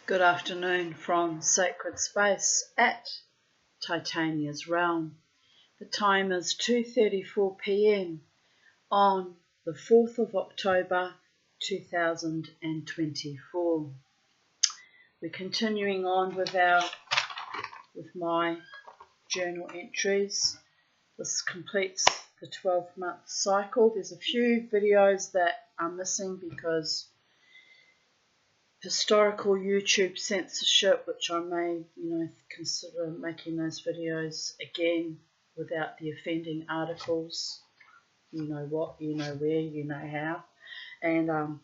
Good afternoon from sacred space at Titania's realm. The time is 2:34 p.m. on the 4th of October 2024. We're continuing on with my journal entries. This completes the 12-month cycle. There's a few videos that are missing because historical YouTube censorship, which I may, consider making those videos again without the offending articles. You know what, you know where, you know how, and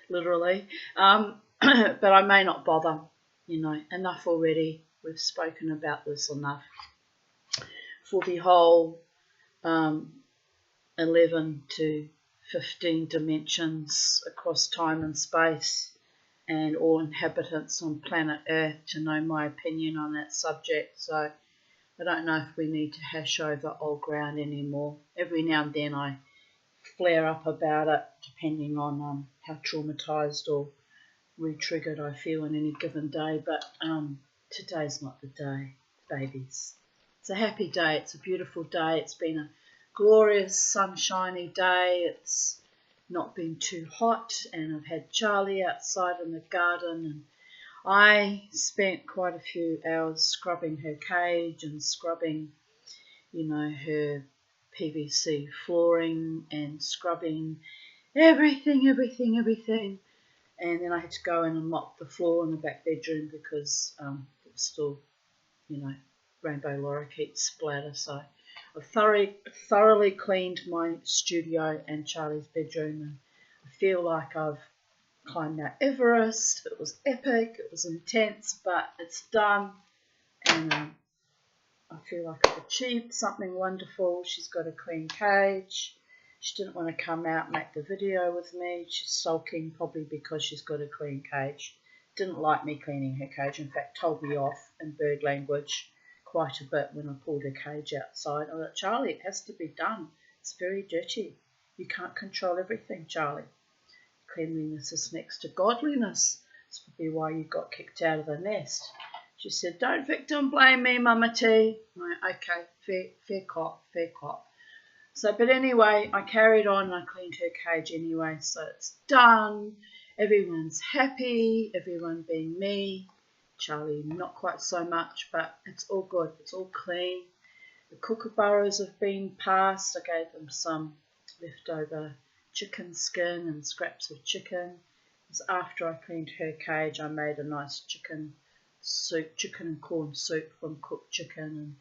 literally. But I may not bother. Enough already. We've spoken about this enough. For the whole 11 to 15 dimensions across time and space and all inhabitants on planet Earth to know my opinion on that subject. So I don't know if we need to hash over old ground anymore. Every now and then I flare up about it depending on how traumatised or re-triggered I feel on any given day. But today's not the day, babies. It's a happy day. It's a beautiful day. It's been a glorious sunshiny day. It's not been too hot, and I've had Charlie outside in the garden, and I spent quite a few hours scrubbing her cage and scrubbing, her PVC flooring and scrubbing everything, and then I had to go in and mop the floor in the back bedroom because it was still, rainbow lorikeet splatter. So I thoroughly cleaned my studio and Charlie's bedroom, and I feel like I've climbed Mount Everest. It was epic, it was intense, but it's done, and I feel like I've achieved something wonderful. She's got a clean cage. She didn't want to come out and make the video with me. She's sulking probably because she's got a clean cage. Didn't like me cleaning her cage. In fact, told me off in bird language quite a bit when I pulled her cage outside. I thought, Charlie, it has to be done. It's very dirty. You can't control everything, Charlie. Cleanliness is next to godliness. That's probably why you got kicked out of the nest. She said, don't victim blame me, Mama T. Okay, fair cop. So, but anyway, I carried on and I cleaned her cage anyway, so it's done. Everyone's happy, everyone being me. Charlie, not quite so much, but it's all good. It's all clean. The kookaburras have been passed. I gave them some leftover chicken skin and scraps of chicken. It was after I cleaned her cage. I made a nice chicken and corn soup from cooked chicken and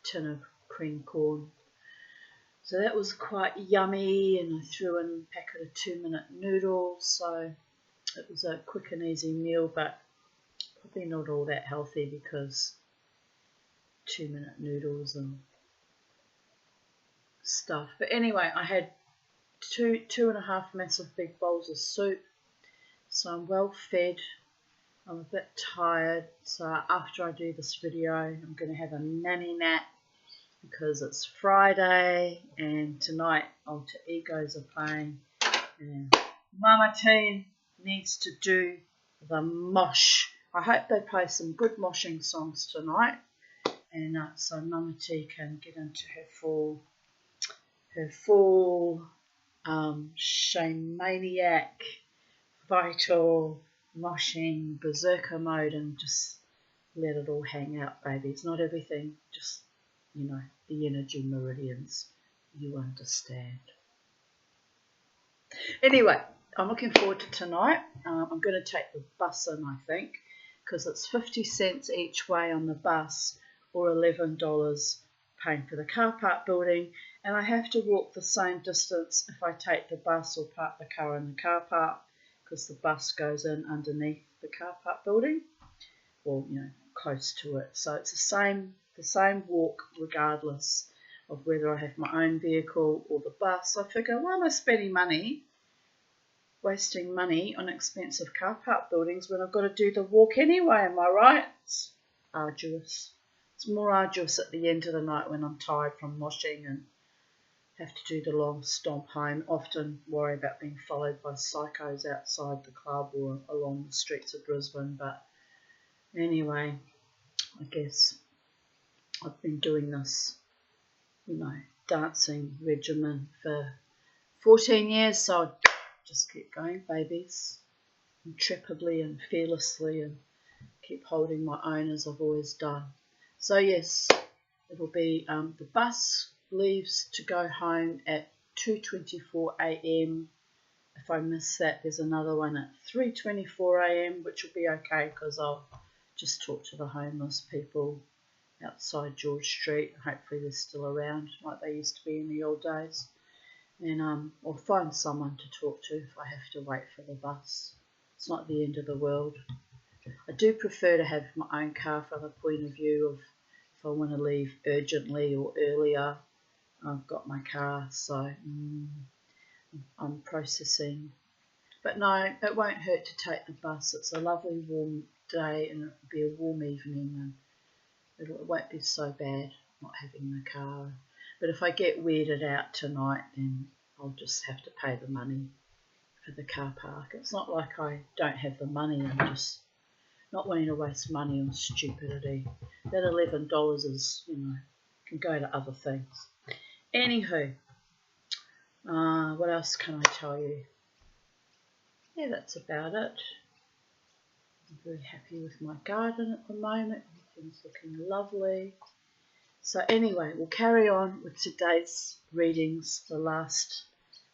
tin of cream corn. So that was quite yummy, and I threw in a packet of 2-minute noodles. So it was a quick and easy meal, but probably not all that healthy because 2-minute noodles and stuff. But anyway, I had two and a half massive big bowls of soup. So I'm well fed. I'm a bit tired. So after I do this video, I'm going to have a nanny nap because it's Friday and tonight alter egos are playing. And Mama T needs to do the mosh. I hope they play some good moshing songs tonight, and so Mama T can get into her full shamaniac, vital, moshing, berserker mode, and just let it all hang out, baby. It's not everything, just, the energy meridians. You understand. Anyway, I'm looking forward to tonight. I'm going to take the bus in, I think, because it's 50 cents each way on the bus or $11 paying for the car park building, and I have to walk the same distance if I take the bus or park the car in the car park because the bus goes in underneath the car park building, or close to it. So it's the same walk regardless of whether I have my own vehicle or the bus. I figure, why am I spending money, wasting money on expensive car park buildings when I've got to do the walk anyway? Am I right? It's arduous. It's more arduous at the end of the night when I'm tired from moshing and have to do the long stomp home, often worry about being followed by psychos outside the club or along the streets of Brisbane. But anyway, I guess I've been doing this, dancing regimen for 14 years, so I'll just keep going, babies, intrepidly and fearlessly, and keep holding my own as I've always done. So yes, it'll be the bus leaves to go home at 2:24 a.m. If I miss that, there's another one at 3:24 a.m, which will be okay because I'll just talk to the homeless people outside George Street. Hopefully they're still around like they used to be in the old days. And or find someone to talk to if I have to wait for the bus. It's not the end of the world. I do prefer to have my own car from the point of view of if I want to leave urgently or earlier. I've got my car, so I'm processing. But no, it won't hurt to take the bus. It's a lovely warm day and it'll be a warm evening, and it won't be so bad not having the car. But if I get weirded out tonight, then I'll just have to pay the money for the car park. It's not like I don't have the money, I'm just not wanting to waste money on stupidity. That $11 is, can go to other things. Anywho, what else can I tell you? Yeah, that's about it. I'm very happy with my garden at the moment. Everything's looking lovely. So anyway, we'll carry on with today's readings, the last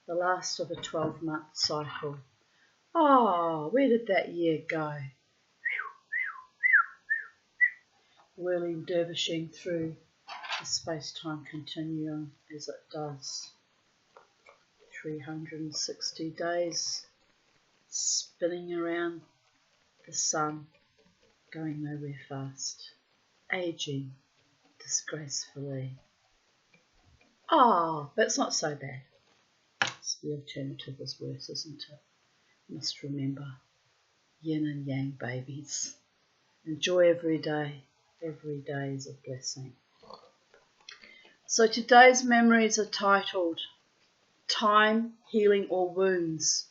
of a 12-month cycle. Oh, where did that year go? Whirling, dervishing through the space-time continuum as it does. 360 days spinning around the sun, going nowhere fast, aging disgracefully. But it's not so bad. The alternative is worse, isn't it? Must remember, yin and yang, babies. Enjoy every day. Every day is a blessing. So today's memories are titled Time, Healing or Wounds,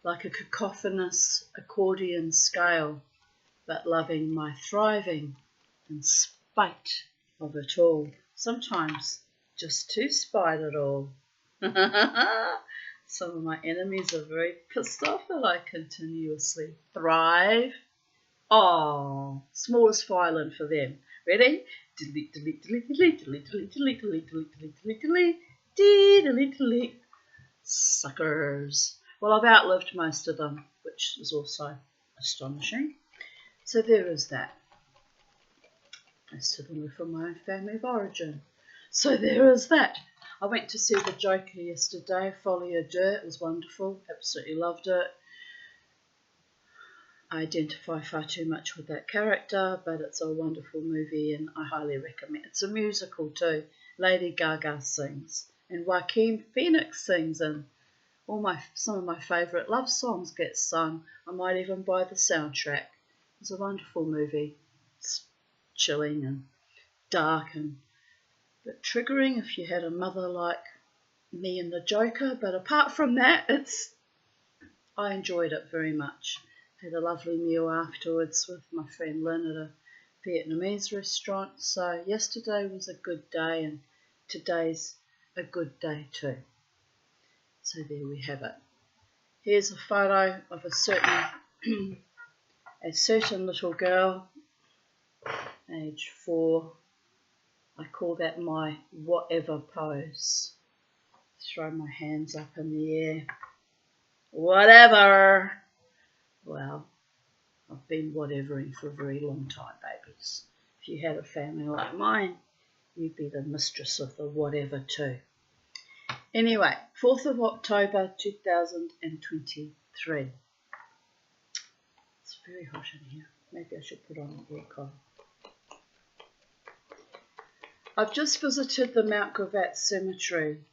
like a cacophonous accordion scale, but loving my thriving in spite of it all. Sometimes just to spite it all. Some of my enemies are very pissed off that I continuously thrive. Smallest violin for them. Ready? Delete, delete, delete, delete, delete, delete, delete, delete, delete, delete, delete, delete, delete, delete. Suckers. Well, I've outlived most of them, which is also astonishing. So there is that. Most of them are from my own family of origin. So there is that. I went to see The Joker yesterday, Folie à Deux. It was wonderful. Absolutely loved it. I identify far too much with that character, but it's a wonderful movie and I highly recommend it. It's a musical too. Lady Gaga sings and Joaquin Phoenix sings, and some of my favourite love songs get sung. I might even buy the soundtrack. It's a wonderful movie. It's chilling and dark and a bit triggering if you had a mother like me and the Joker, but apart from that, I enjoyed it very much. Had a lovely meal afterwards with my friend Lynn at a Vietnamese restaurant. So yesterday was a good day and today's a good day too. So there we have it. Here's a photo of a certain little girl, age 4. I call that my whatever pose. Throw my hands up in the air. Whatever. Well, I've been whatevering for a very long time, babies. If you had a family like mine, you'd be the mistress of the whatever too. Anyway, 4th of October 2023. It's very hot in here. Maybe I should put on the aircon. I've just visited the Mount Gravatt Cemetery.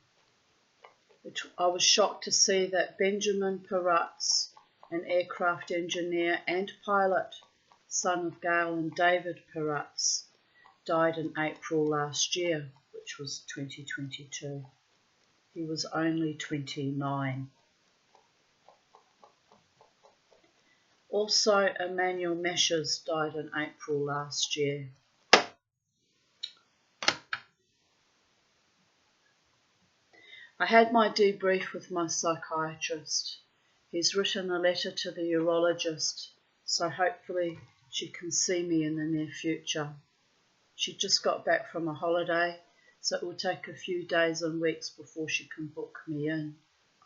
I was shocked to see that Benjamin Perutz, an aircraft engineer and pilot, son of Gail and David Perutz, died in April last year, which was 2022. He was only 29. Also, Emmanuel Meshes died in April last year. I had my debrief with my psychiatrist. He's written a letter to the urologist, so hopefully she can see me in the near future. She just got back from a holiday, so it will take a few days and weeks before she can book me in,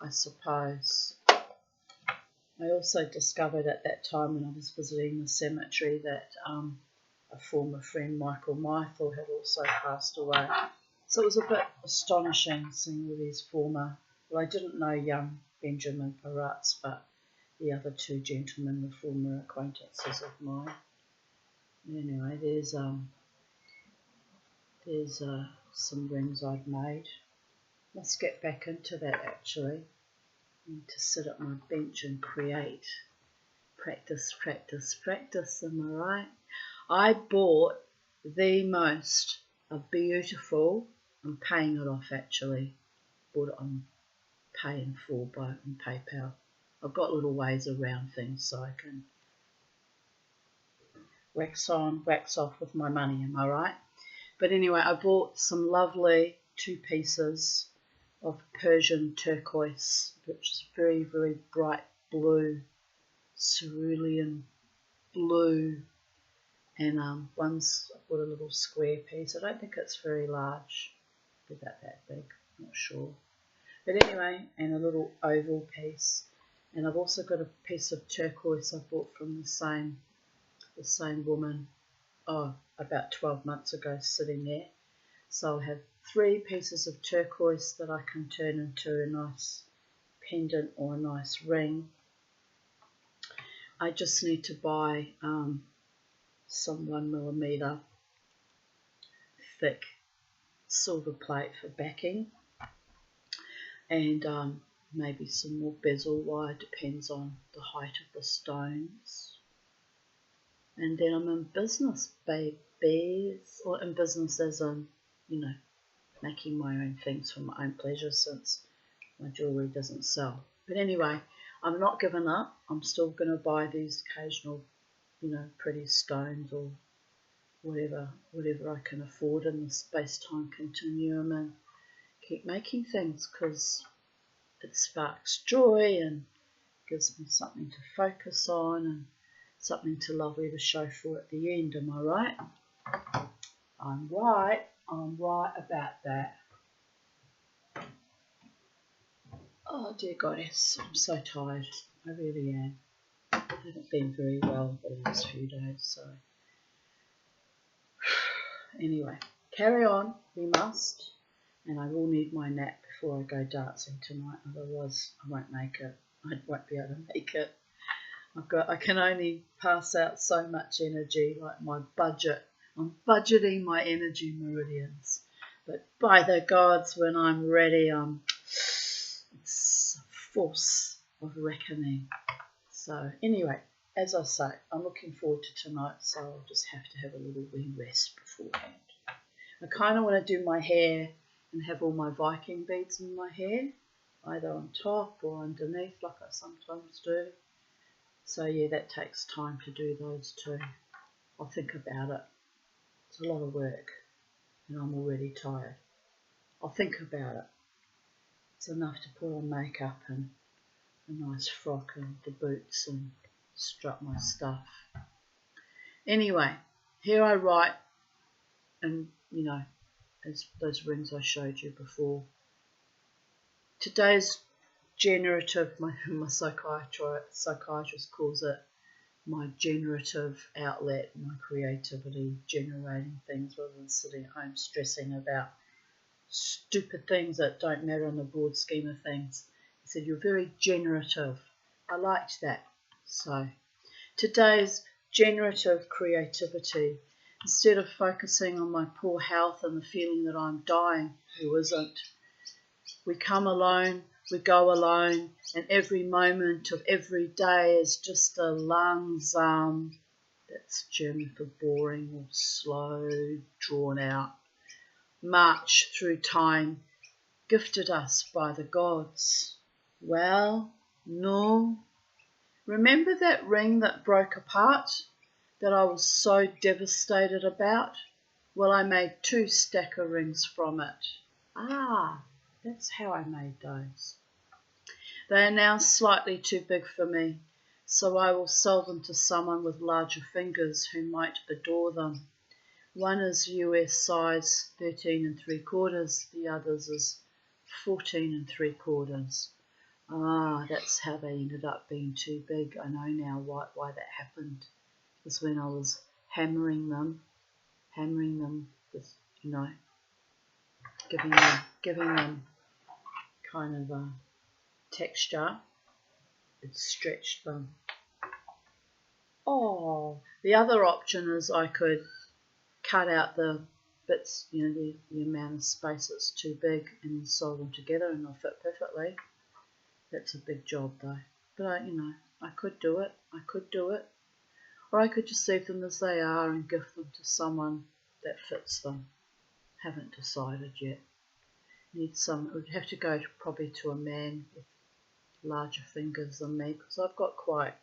I suppose. I also discovered at that time when I was visiting the cemetery that a former friend, Michael Mythel, had also passed away. So it was a bit astonishing seeing all these former, well, I didn't know young Benjamin Paratz, but the other two gentlemen were former acquaintances of mine. Anyway, there's some rings I've made. Must get back into that actually. Need to sit at my bench and create. Practice, practice, practice, am I right? I bought the most beautiful, I'm paying it off actually. Bought it on Pay in Full on PayPal. I've got little ways around things so I can wax on, wax off with my money, am I right? But anyway, I bought some lovely 2 pieces of Persian turquoise, which is very, very bright blue, cerulean blue, and one's, I bought a little square piece. I don't think it's very large, about that big, not sure. But anyway, and a little oval piece, and I've also got a piece of turquoise I bought from the same woman, about 12 months ago, sitting there. So I'll have 3 pieces of turquoise that I can turn into a nice pendant or a nice ring. I just need to buy some 1mm thick silver plate for backing, and maybe some more bezel wire, depends on the height of the stones. And then I'm in business, babies, or in business as in, making my own things for my own pleasure, since my jewellery doesn't sell. But anyway, I'm not giving up. I'm still going to buy these occasional, pretty stones or whatever I can afford in the space-time continuum, and keep making things, because it sparks joy and gives me something to focus on and something to lovely to show for at the end. Am I right? I'm right about that. Oh dear goddess, I'm so tired. I really am. I haven't been very well the last few days, so anyway, carry on, we must, and I will need my nap before I go dancing tonight, otherwise I won't make it. I won't be able to make it. I can only pass out so much energy, like my budget. I'm budgeting my energy meridians, but by the gods, when I'm ready, it's a force of reckoning. So anyway, as I say, I'm looking forward to tonight, so I'll just have to have a little wee rest beforehand. I kind of want to do my hair and have all my Viking beads in my hair, either on top or underneath, like I sometimes do. So yeah, that takes time to do those too. I'll think about it. It's a lot of work, and I'm already tired. I'll think about it. It's enough to put on makeup and a nice frock and the boots and strut my stuff. Anyway, here I write, and as those rings I showed you before. Today's generative, my psychiatrist calls it my generative outlet, my creativity, generating things rather than sitting at home stressing about stupid things that don't matter in the broad scheme of things. He said, you're very generative. I liked that. So today's generative creativity, instead of focusing on my poor health and the feeling that I'm dying, who isn't? We come alone, we go alone, and every moment of every day is just a langsam, that's German for boring or slow, drawn out, march through time, gifted us by the gods. Well, no. Remember that ring that broke apart, that I was so devastated about? Well, I made 2 stacker rings from it. Ah, that's how I made those. They are now slightly too big for me, so I will sell them to someone with larger fingers who might adore them. One is US size 13 3/4, the others is 14 3/4. Ah, that's how they ended up being too big. I know now why that happened. Because when I was hammering them with, giving them kind of a texture, it stretched them. Oh, the other option is I could cut out the bits, the amount of space that's too big, and sew them together and they'll fit perfectly. That's a big job though. But I could do it. Or I could just leave them as they are and gift them to someone that fits them. Haven't decided yet. It would have to go probably to a man with larger fingers than me, because I've got quite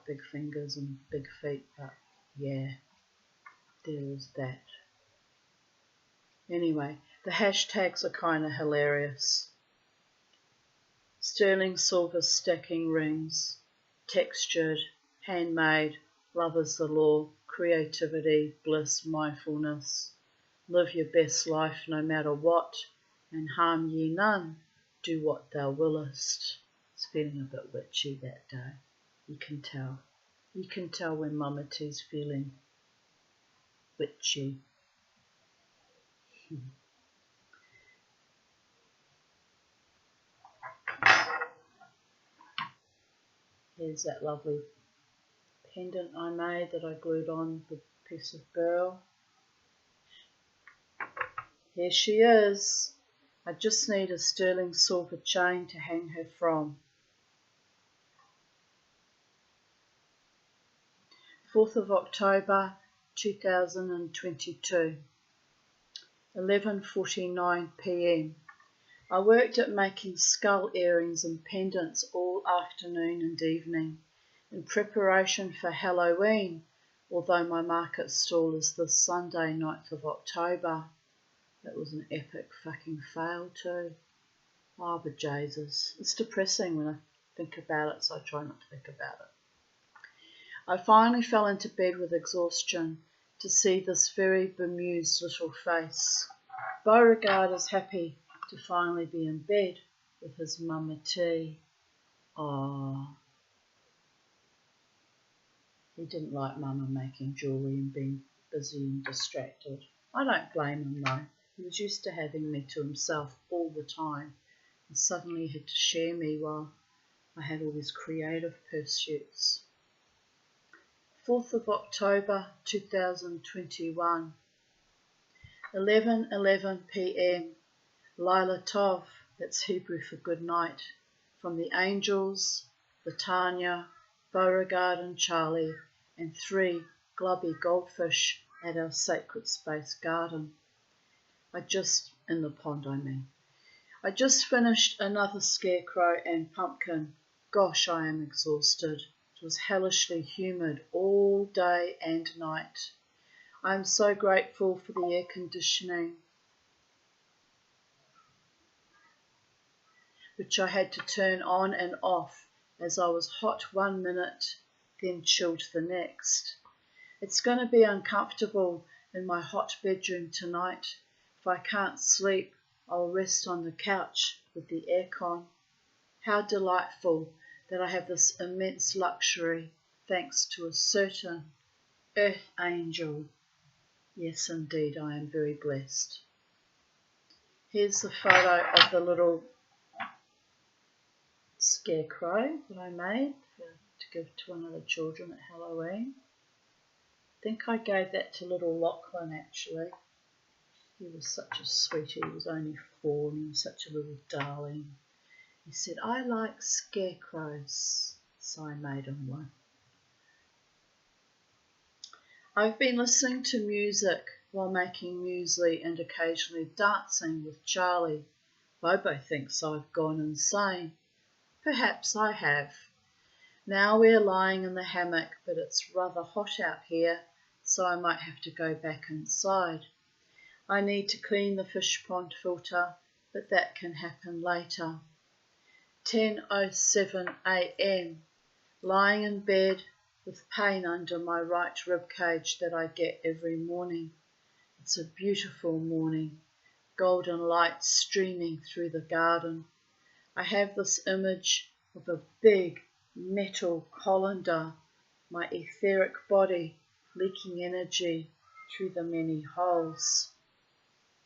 big fingers and big feet, but yeah, there is that. Anyway, the hashtags are kind of hilarious. Sterling silver stacking rings, textured, handmade, love is the law, creativity, bliss, mindfulness, live your best life no matter what, and harm ye none, do what thou willest. It's feeling a bit witchy that day. You can tell when Mama T's feeling witchy. Here's that lovely pendant I made that I glued on the piece of burl. Here she is. I just need a sterling silver chain to hang her from. 4th of October 2022, 11:49 p.m. I worked at making skull earrings and pendants all afternoon and evening in preparation for Halloween, although my market stall is this Sunday, 9th of October. That was an epic fucking fail too. Oh, but Jesus. It's depressing when I think about it, so I try not to think about it. I finally fell into bed with exhaustion to see this very bemused little face. Beauregard is happy to finally be in bed with his Mama T. Oh, he didn't like Mama making jewellery and being busy and distracted. I don't blame him though. He was used to having me to himself all the time, and suddenly he had to share me while I had all these creative pursuits. 4th of October 2021, 11:11 p.m. Lila Tov, that's Hebrew for good night, from the angels, Latanya, Beauregard and Charlie, and 3 glubby goldfish at our sacred space garden. In the pond I mean. I just finished another scarecrow and pumpkin. Gosh, I am exhausted. It was hellishly humid all day and night. I am so grateful for the air conditioning, which I had to turn on and off as I was hot 1 minute, then chilled the next. It's going to be uncomfortable in my hot bedroom tonight. If I can't sleep, I'll rest on the couch with the aircon. How delightful that I have this immense luxury thanks to a certain earth angel. Yes, indeed, I am very blessed. Here's the photo of the little scarecrow that I made to give to one of the children at Halloween. I think I gave that to little Lachlan actually. He was such a sweetie. He was only 4 and he was such a little darling. He said, I like scarecrows, so I made him one. I've been listening to music while making muesli and occasionally dancing with Charlie. Bobo thinks I've gone insane. Perhaps I have. Now we're lying in the hammock, but it's rather hot out here, so I might have to go back inside. I need to clean the fish pond filter, but that can happen later. 10:07 a.m. Lying in bed with pain under my right rib cage that I get every morning. It's a beautiful morning, golden light streaming through the garden. I have this image of a big metal colander, my etheric body leaking energy through the many holes.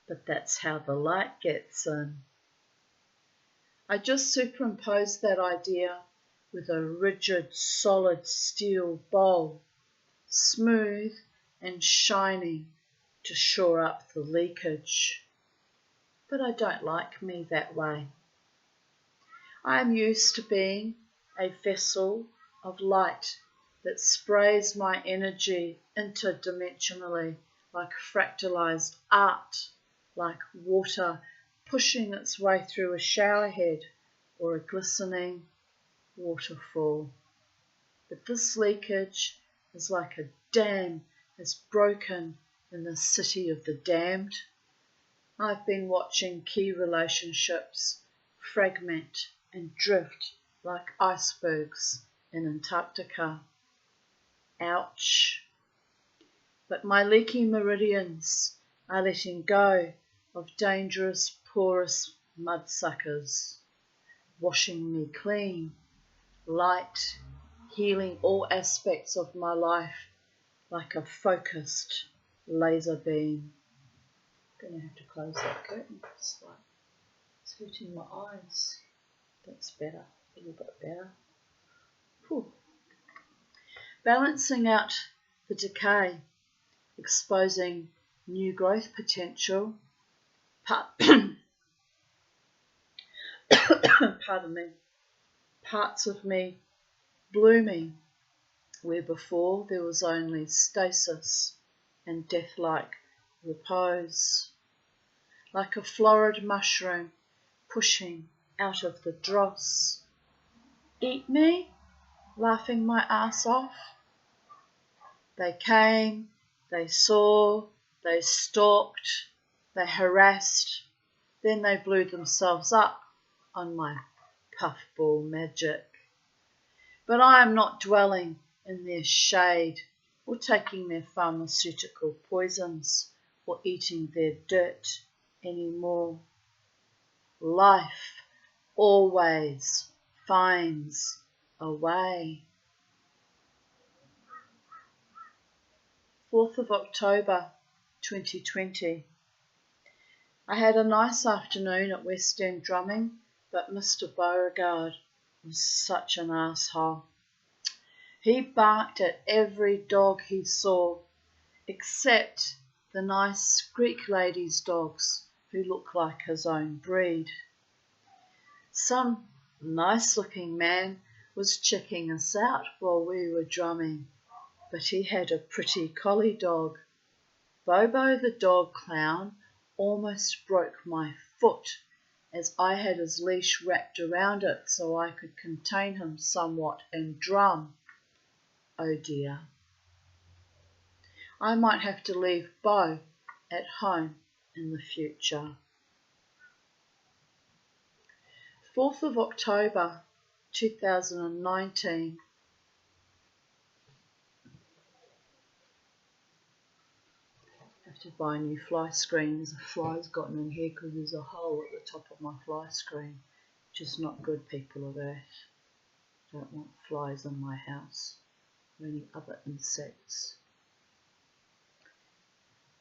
But that's how the light gets in. I just superimposed that idea with a rigid, solid steel bowl, smooth and shiny to shore up the leakage. But I don't like me that way. I am used to being a vessel of light that sprays my energy interdimensionally like fractalized art, like water pushing its way through a showerhead or a glistening waterfall. But this leakage is like a dam has broken in the city of the damned. I've been watching key relationships fragment and drift like icebergs in Antarctica. Ouch. But my leaky meridians are letting go of dangerous, porous mudsuckers, washing me clean, light, healing all aspects of my life like a focused laser beam. I'm going to have to close that curtain. It's hurting my eyes. That's better, a little bit better. Whew. Balancing out the decay, exposing new growth potential. Pardon me. Parts of me blooming where before there was only stasis and death-like repose. Like a florid mushroom pushing out of the dross. Eat me? Laughing my ass off. They came, they saw, they stalked, they harassed, then they blew themselves up on my puffball magic. But I am not dwelling in their shade or taking their pharmaceutical poisons or eating their dirt anymore. Life always finds a way. 4th of October 2020. I had a nice afternoon at West End drumming, but Mr. Beauregard was such an asshole. He barked at every dog he saw, except the nice Greek ladies' dogs who look like his own breed. Some nice-looking man was checking us out while we were drumming, but he had a pretty collie dog. Bobo the dog clown almost broke my foot as I had his leash wrapped around it so I could contain him somewhat and drum. Oh dear. I might have to leave Bo at home in the future. 4th of October 2019. I have to buy a new fly screen. There's a fly's gotten in here because there's a hole at the top of my fly screen, which is not good, people of Earth. Don't want flies in my house or any other insects.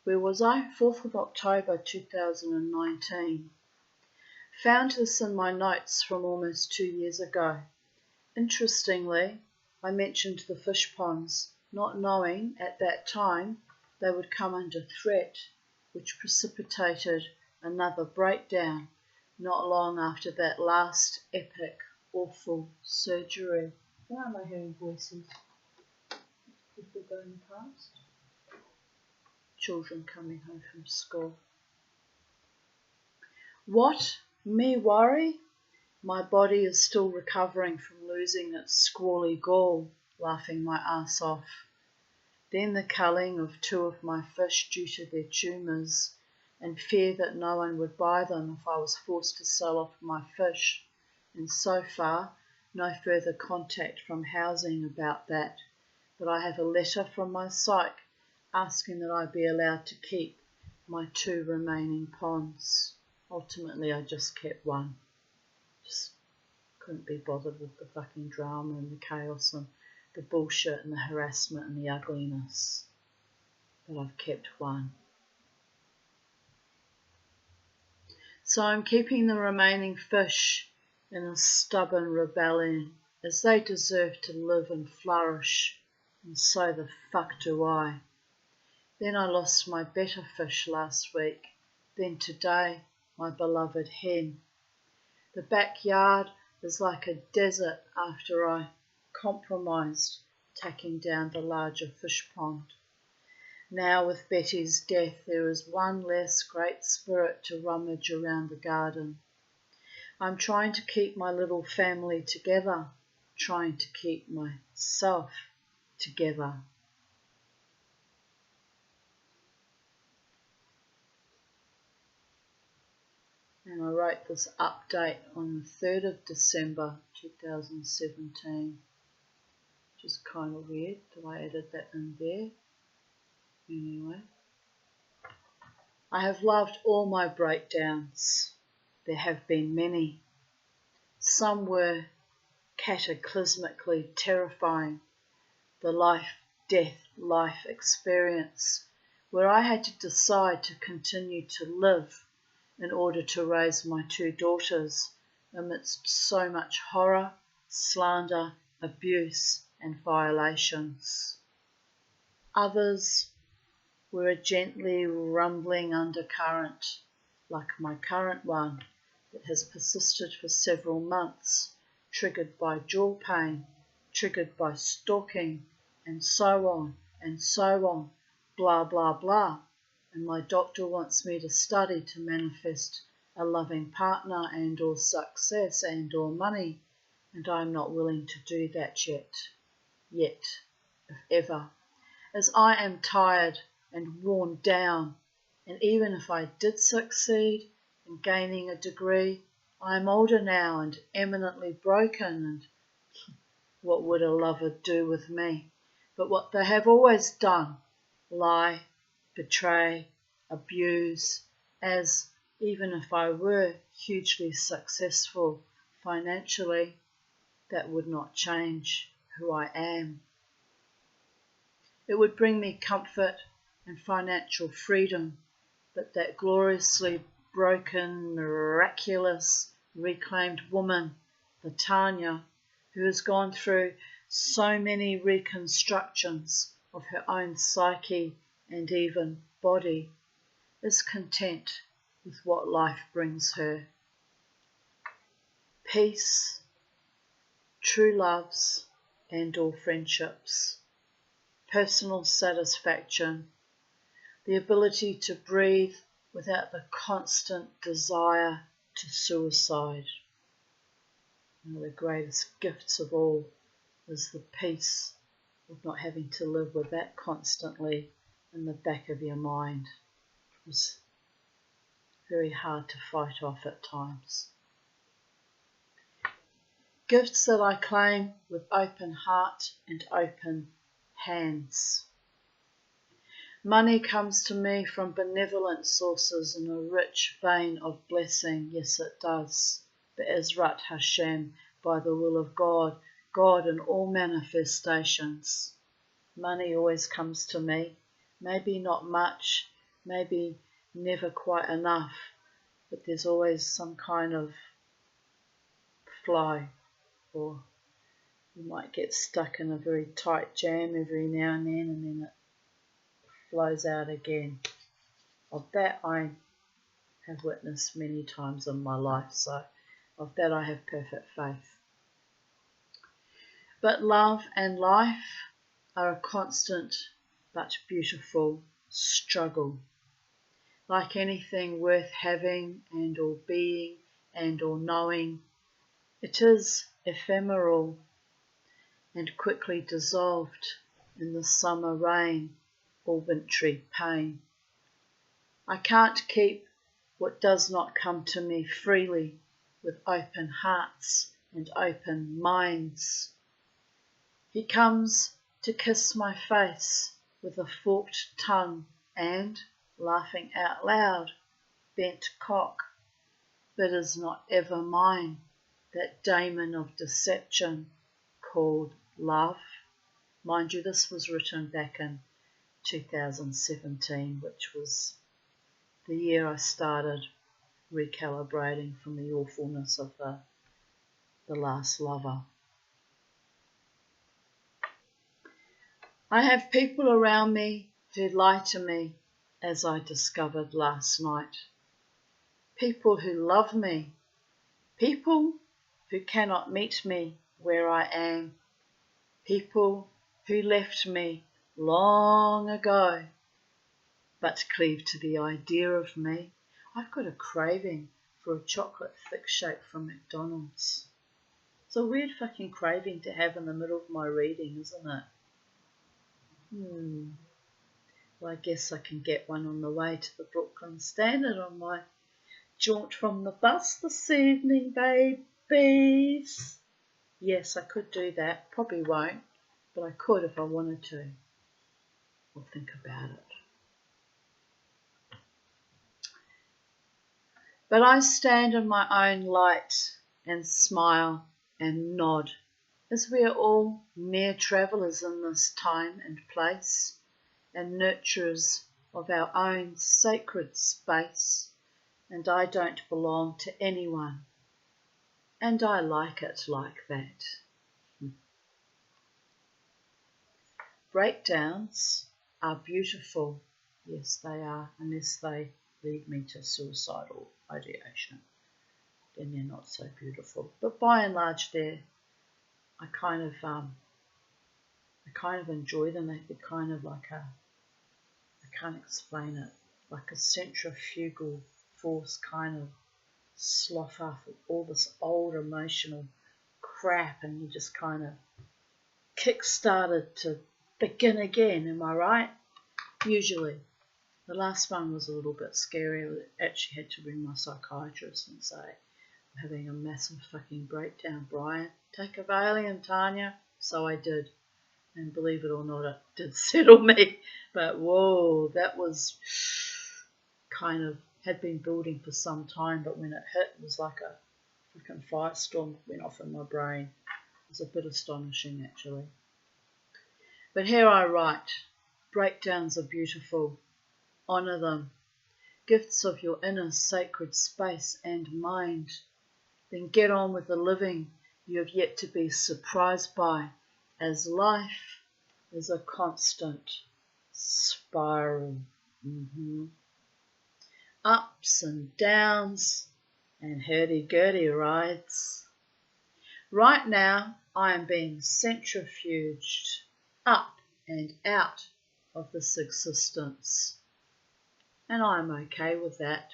Where was I? 4th of October 2019. Found this in my notes from almost 2 years ago. Interestingly, I mentioned the fish ponds, not knowing at that time they would come under threat, which precipitated another breakdown not long after that last epic, awful surgery. Why am I hearing voices? People going past? children coming home from school. What? Me worry? My body is still recovering from losing its squally gall, laughing my ass off. Then the culling of 2 of my fish due to their tumours, and fear that no one would buy them if I was forced to sell off my fish, and so far no further contact from housing about that, but I have a letter from my psych asking that I be allowed to keep my 2 remaining ponds. Ultimately I just kept 1. Just couldn't be bothered with the fucking drama and the chaos and the bullshit and the harassment and the ugliness. But I've kept 1. So I'm keeping the remaining fish in a stubborn rebellion, as they deserve to live and flourish, and so the fuck do I. Then I lost my better fish last week, then today my beloved hen. The backyard is like a desert after I compromised tacking down the larger fish pond. Now with Betty's death there is one less great spirit to rummage around the garden. I'm trying to keep my little family together, trying to keep myself together. And I wrote this update on the 3rd of December 2017, which is kind of weird that I added that in there. Anyway, I have loved all my breakdowns. There have been many. Some were cataclysmically terrifying. The life experience where I had to decide to continue to live in order to raise my 2 daughters amidst so much horror, slander, abuse and violations. Others were a gently rumbling undercurrent, like my current one, that has persisted for several months, triggered by jaw pain, triggered by stalking, and so on, blah, blah, blah. And my doctor wants me to study to manifest a loving partner and or success and or money, and I'm not willing to do that yet, if ever, as I am tired and worn down, and even if I did succeed in gaining a degree, I am older now and eminently broken, and what would a lover do with me but what they have always done, lie, betray, abuse, as even if I were hugely successful financially, that would not change who I am. It would bring me comfort and financial freedom, but that gloriously broken, miraculous, reclaimed woman, the Tanya, who has gone through so many reconstructions of her own psyche and even body, is content with what life brings her. Peace, true loves and all friendships, personal satisfaction, the ability to breathe without the constant desire to suicide. One of the greatest gifts of all is the peace of not having to live with that constantly in the back of your mind. It was very hard to fight off at times. Gifts that I claim with open heart and open hands. Money comes to me from benevolent sources in a rich vein of blessing, yes it does. Be'ezrat Hashem, by the will of God, God in all manifestations. Money always comes to me, maybe not much, maybe never quite enough, but there's always some kind of flow, or you might get stuck in a very tight jam every now and then it flows out again. Of that I have witnessed many times in my life, so of that I have perfect faith. But love and life are a constant but beautiful struggle. Like anything worth having and or being and or knowing, it is ephemeral and quickly dissolved in the summer rain or wintry pain. I can't keep what does not come to me freely with open hearts and open minds. He comes to kiss my face with a forked tongue and, laughing out loud, bent cock, but is not ever mine, that daemon of deception called love. Mind you, this was written back in 2017, which was the year I started recalibrating from the awfulness of the last lover. I have people around me who lie to me, as I discovered last night. People who love me. People who cannot meet me where I am. People who left me long ago, but cleave to the idea of me. I've got a craving for a chocolate thick shake from McDonald's. It's a weird fucking craving to have in the middle of my reading, isn't it? Well, I guess I can get one on the way to the Brooklyn Standard on my jaunt from the bus this evening, babies. Yes, I could do that. Probably won't, but I could if I wanted to. I'll think about it. But I stand in my own light and smile and nod, as we are all mere travellers in this time and place, and nurturers of our own sacred space, and I don't belong to anyone, and I like it like that. Breakdowns are beautiful, yes they are, unless they lead me to suicidal ideation, then they're not so beautiful. But by and large, I kind of enjoy them. They're kind of like I can't explain it, like a centrifugal force kind of slough off all this old emotional crap, and you just kind of kick-started to begin again. Am I right? Usually. The last one was a little bit scary. I actually had to ring my psychiatrist and say, I'm having a massive fucking breakdown, Brian. Take a Valium, Tanya. So I did. And believe it or not, it did settle me. But whoa, that was kind of, had been building for some time, but when it hit, it was like a fucking firestorm went off in my brain. It was a bit astonishing, actually. But here I write, breakdowns are beautiful. Honour them, gifts of your inner sacred space and mind. Then get on with the living you have yet to be surprised by, as life is a constant spiral. Ups and downs and hurdy-gurdy rides. Right now I am being centrifuged up and out of this existence. And I'm okay with that.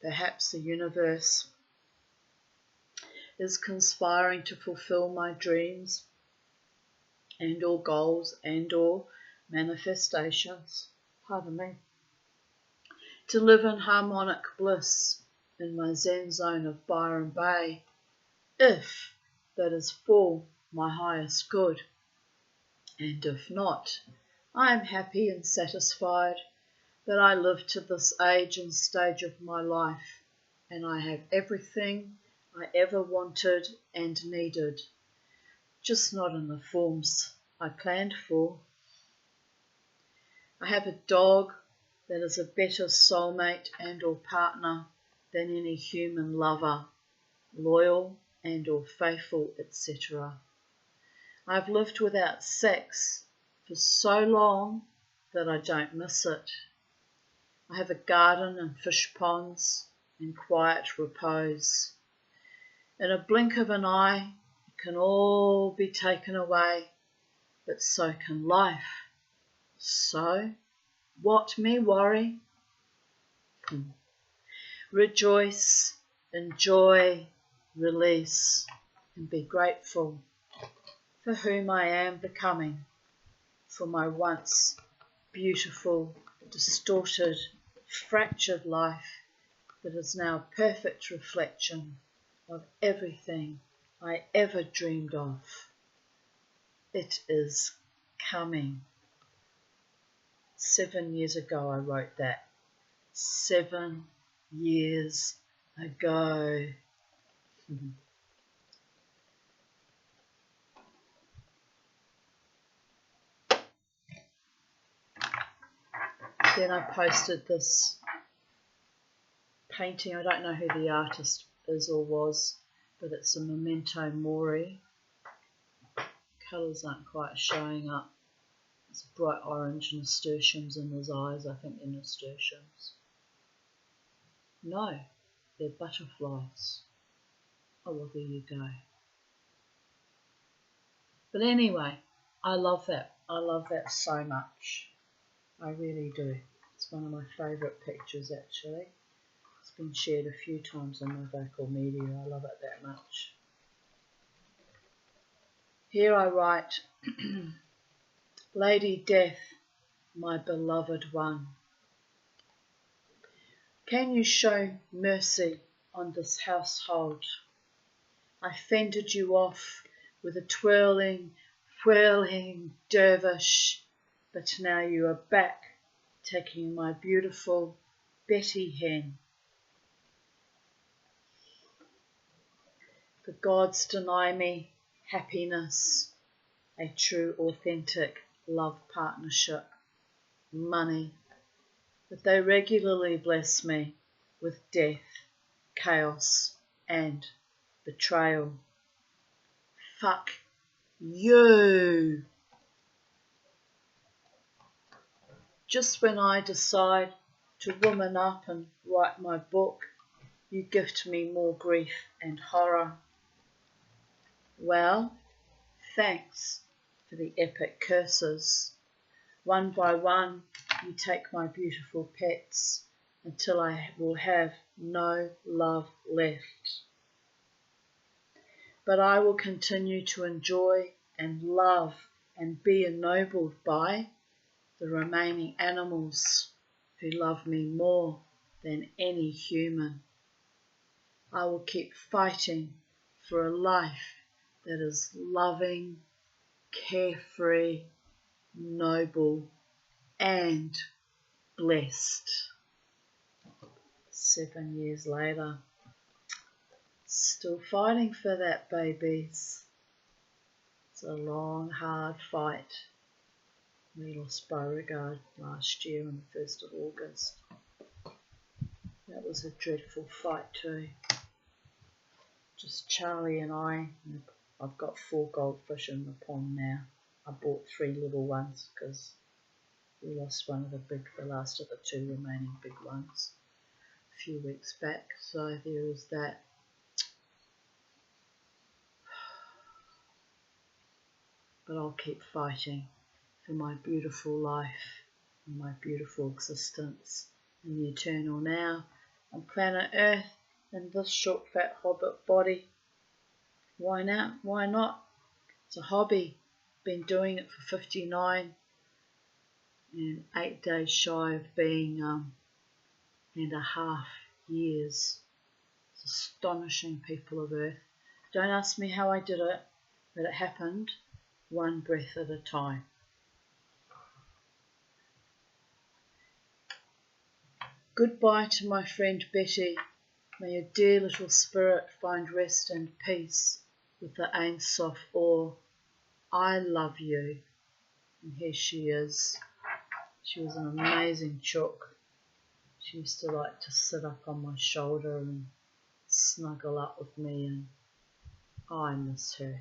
Perhaps the universe is conspiring to fulfill my dreams and or goals and or manifestations, pardon me, to live in harmonic bliss in my Zen zone of Byron Bay, if that is for my highest good. And if not, I am happy and satisfied that I live to this age and stage of my life, and I have everything I ever wanted and needed, just not in the forms I planned for. I have a dog that is a better soulmate and or partner than any human lover, loyal and or faithful, etc. I've lived without sex for so long that I don't miss it. I have a garden and fish ponds and quiet repose. In a blink of an eye, it can all be taken away, but so can life. So What me worry? Rejoice, enjoy, release, and be grateful for whom I am becoming, for my once beautiful, distorted, fractured life that is now a perfect reflection of everything I ever dreamed of. It is coming. 7 years ago I wrote that. 7 years ago. Then I posted this painting. I don't know who the artist is or was, but it's a memento mori. Colours aren't quite showing up. It's bright orange nasturtiums in his eyes. I think they're nasturtiums. No, they're butterflies. Oh, well, there you go. But anyway, I love that. I love that so much. I really do. It's one of my favourite pictures, actually. It's been shared a few times on my vocal media. I love it that much. Here I write, Lady Death, my beloved one, can you show mercy on this household? I fended you off with a twirling, whirling dervish, but now you are back, taking my beautiful Betty hen. The gods deny me happiness, a true, authentic love partnership, money, but they regularly bless me with death, chaos, and betrayal. Fuck you! Just when I decide to woman up and write my book, you gift me more grief and horror. Well, thanks for the epic curses. One by one, you take my beautiful pets until I will have no love left. But I will continue to enjoy and love and be ennobled by the remaining animals who love me more than any human. I will keep fighting for a life that is loving, carefree, noble, and blessed. 7 years later, still fighting for that, babies. It's a long, hard fight. We lost Beauregard last year on the 1st of August. That was a dreadful fight too. Just Charlie and I. I've got 4 goldfish in the pond now. I bought 3 little ones because we lost one of the last of the 2 remaining big ones a few weeks back. So there is that. But I'll keep fighting for my beautiful life and my beautiful existence in the eternal now on planet Earth in this short fat hobbit body. Why not? Why not? It's a hobby. Been doing it for 59 and 8 days shy of being and a half years. It's astonishing, people of Earth. Don't ask me how I did it, but it happened one breath at a time. Goodbye to my friend Betty. May your dear little spirit find rest and peace with the Ein Sof Or. I love you. And here she is. She was an amazing chook. She used to like to sit up on my shoulder and snuggle up with me, and I miss her.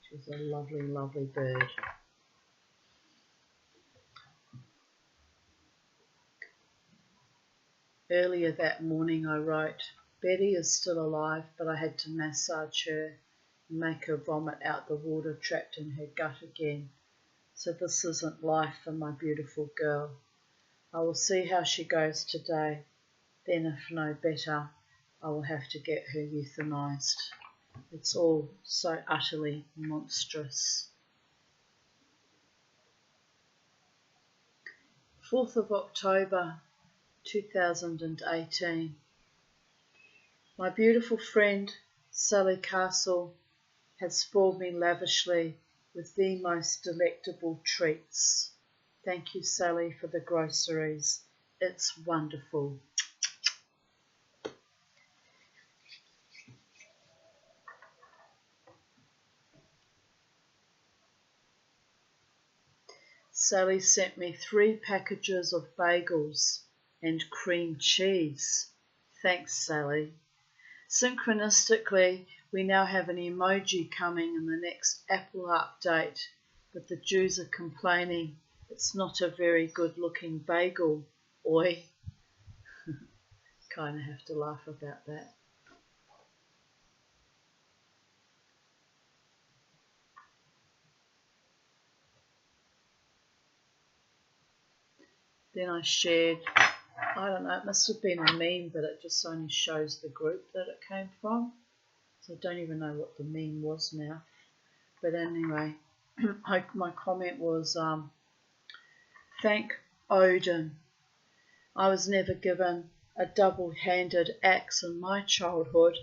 She was a lovely, lovely bird. Earlier that morning I wrote, Betty is still alive, but I had to massage her and make her vomit out the water trapped in her gut again So this isn't life for my beautiful girl. I will see how she goes today. Then if no better, I will have to get her euthanized. It's all so utterly monstrous. 4th of October 2018. My beautiful friend Sally Castle has spoiled me lavishly with the most delectable treats. Thank you, Sally, for the groceries. It's wonderful. Sally sent me 3 packages of bagels and cream cheese. Thanks, Sally. Synchronistically, we now have an emoji coming in the next Apple update, but the Jews are complaining it's not a very good looking bagel. Oi. Kind of have to laugh about that. Then I shared, I don't know, it must have been a meme, but it just only shows the group that it came from. So I don't even know what the meme was now. But anyway, my comment was, thank Odin. I was never given a double-handed axe in my childhood,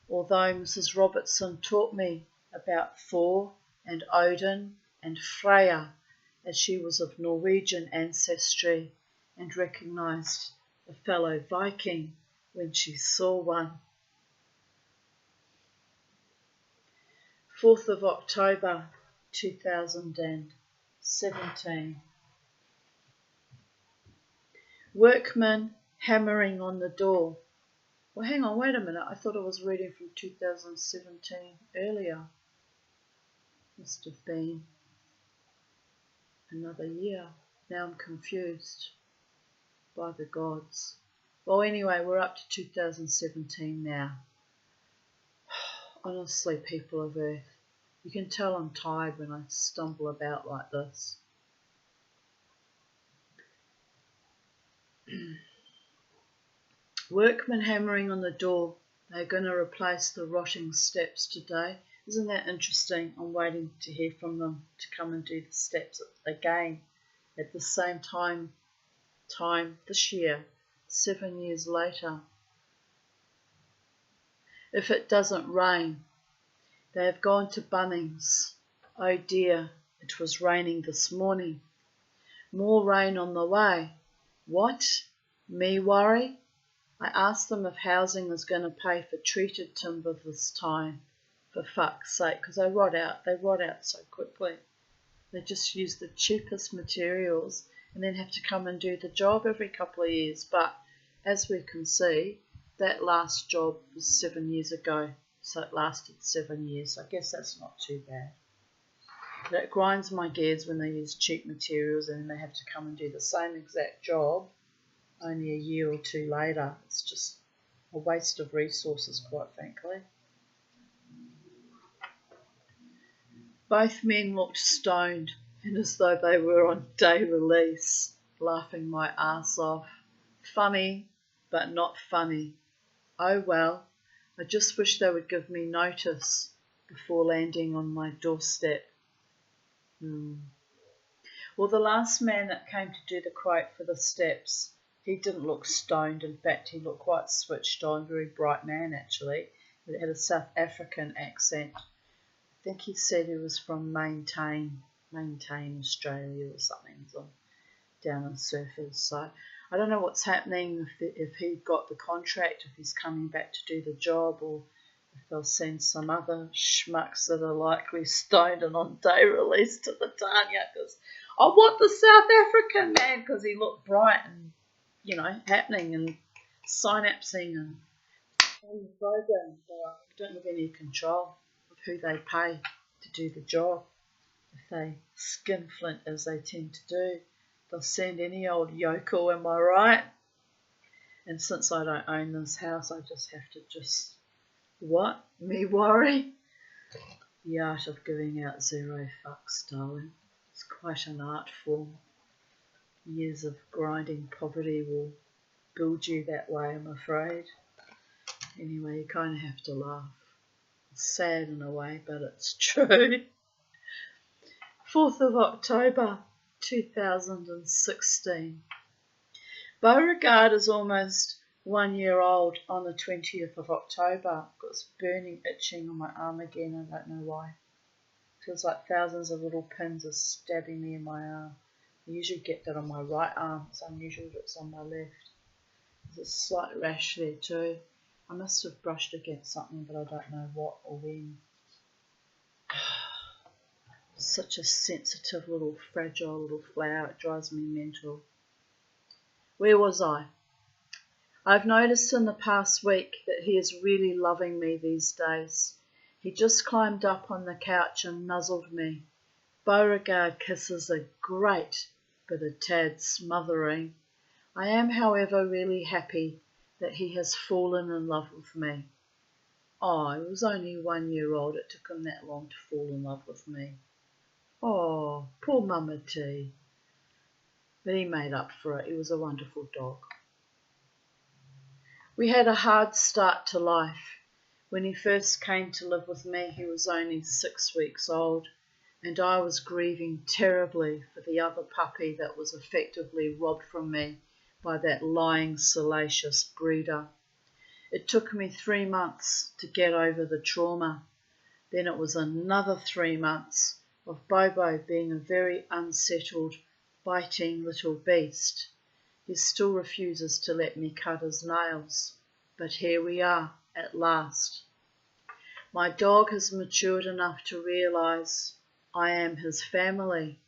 although Mrs. Robertson taught me about Thor and Odin and Freya, as she was of Norwegian ancestry and recognised a fellow Viking when she saw one. 4th of October 2017. Workmen hammering on the door. Well, hang on, wait a minute. I thought I was reading from 2017 earlier. Must have been another year. Now I'm confused. By the gods. Well, anyway, we're up to 2017 now. Honestly, people of Earth, you can tell I'm tired when I stumble about like this. Workmen hammering on the door. They're going to replace the rotting steps today. Isn't that interesting? I'm waiting to hear from them to come and do the steps again at the same time this year, 7 years later. If it doesn't rain, they have gone to Bunnings. Oh dear, it was raining this morning. More rain on the way. What? Me worry? I asked them if housing is going to pay for treated timber this time. For fuck's sake, because they rot out so quickly. They just use the cheapest materials and then have to come and do the job every couple of years. But as we can see, that last job was 7 years ago, so it lasted 7 years. I guess that's not too bad. That grinds my gears when they use cheap materials and then they have to come and do the same exact job only a year or two later. It's just a waste of resources, quite frankly. Both men looked stoned and as though they were on day release, laughing my ass off. Funny, but not funny. Oh well, I just wish they would give me notice before landing on my doorstep. Well, the last man that came to do the quote for the steps, he didn't look stoned. In fact, he looked quite switched on, very bright man actually. He had a South African accent. I think he said he was from Maintain Australia or something. He's down on surfers. So I don't know what's happening, if he got the contract, if he's coming back to do the job, or if they'll send some other schmucks that are likely stoned and on day release to the Tanya, because I want the South African man because he looked bright and, happening and synapsing and on the program. So I don't have any control of who they pay to do the job. If they skinflint as they tend to do, they'll send any old yokel, am I right? And since I don't own this house, I just have to what? Me worry? The art of giving out zero fucks, darling. It's quite an art form. Years of grinding poverty will build you that way, I'm afraid. Anyway, you kind of have to laugh. It's sad in a way, but it's true. 4th of October 2016. Beauregard is almost 1 year old on the 20th of October. I've got this burning itching on my arm again, I don't know why. Feels like thousands of little pins are stabbing me in my arm. I usually get that on my right arm. It's unusual that it's on my left. There's a slight rash there too. I must have brushed against something, but I don't know what or when. Such a sensitive little, fragile little flower. It drives me mental. Where was I? I've noticed in the past week that he is really loving me these days. He just climbed up on the couch and nuzzled me. Beauregard kisses are great, but a tad smothering. I am, however, really happy that he has fallen in love with me. Oh, he was only 1 year old. It took him that long to fall in love with me. Oh, poor Mama T. But he made up for it. He was a wonderful dog. We had a hard start to life. When he first came to live with me, he was only 6 weeks old, and I was grieving terribly for the other puppy that was effectively robbed from me by that lying, salacious breeder. It took me 3 months to get over the trauma. Then it was another 3 months of Bobo being a very unsettled, biting little beast. He still refuses to let me cut his nails, but here we are at last. My dog has matured enough to realise I am his family.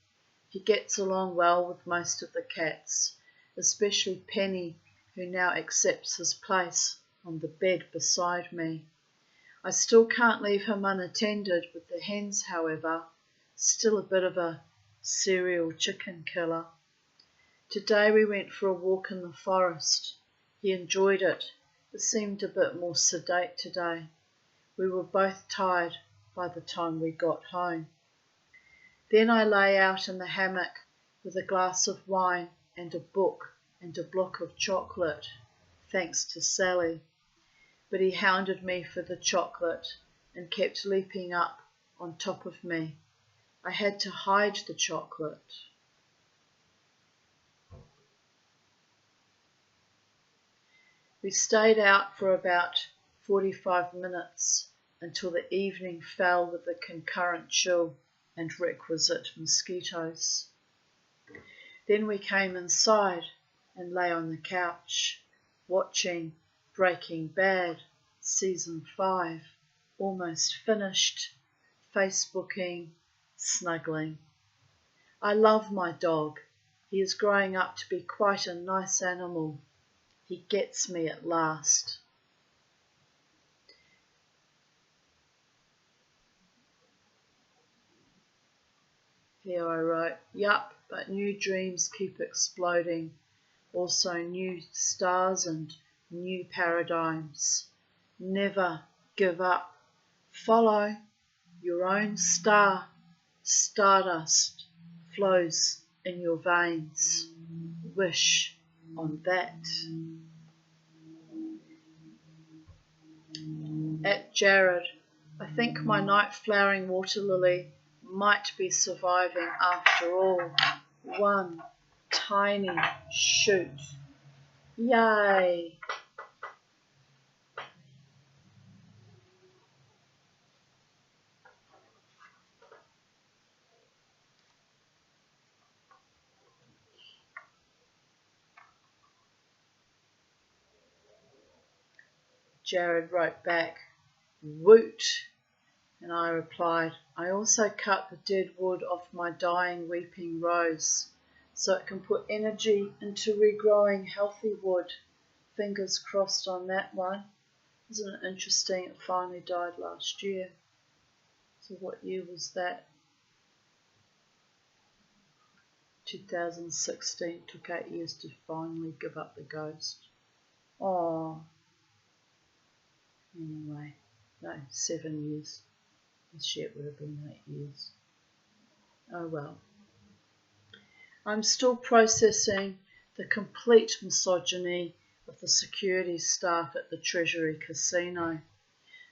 He gets along well with most of the cats, especially Penny, who now accepts his place on the bed beside me. I still can't leave him unattended with the hens, however, still a bit of a serial chicken killer. Today we went for a walk in the forest. He enjoyed it. It seemed a bit more sedate today. We were both tired by the time we got home. Then I lay out in the hammock with a glass of wine and a book and a block of chocolate, thanks to Sally. But he hounded me for the chocolate and kept leaping up on top of me. I had to hide the chocolate. We stayed out for about 45 minutes until the evening fell with the concurrent chill and requisite mosquitoes. Then we came inside and lay on the couch, watching Breaking Bad, Season 5, almost finished, Facebooking, snuggling. I love my dog. He is growing up to be quite a nice animal. He gets me at last. Here I wrote, yup, but new dreams keep exploding. Also new stars and new paradigms. Never give up. Follow your own star. Stardust flows in your veins. Wish on that. At Jared, I think my night flowering water lily might be surviving after all. One tiny shoot. Yay! Jared wrote back, woot, and I replied, I also cut the dead wood off my dying weeping rose so it can put energy into regrowing healthy wood. Fingers crossed on that one. Isn't it interesting? It finally died last year. So what year was that? 2016. Took 8 years to finally give up the ghost. Oh. Anyway, no, 7 years. This year it would have been 8 years. Oh well. I'm still processing the complete misogyny of the security staff at the Treasury Casino.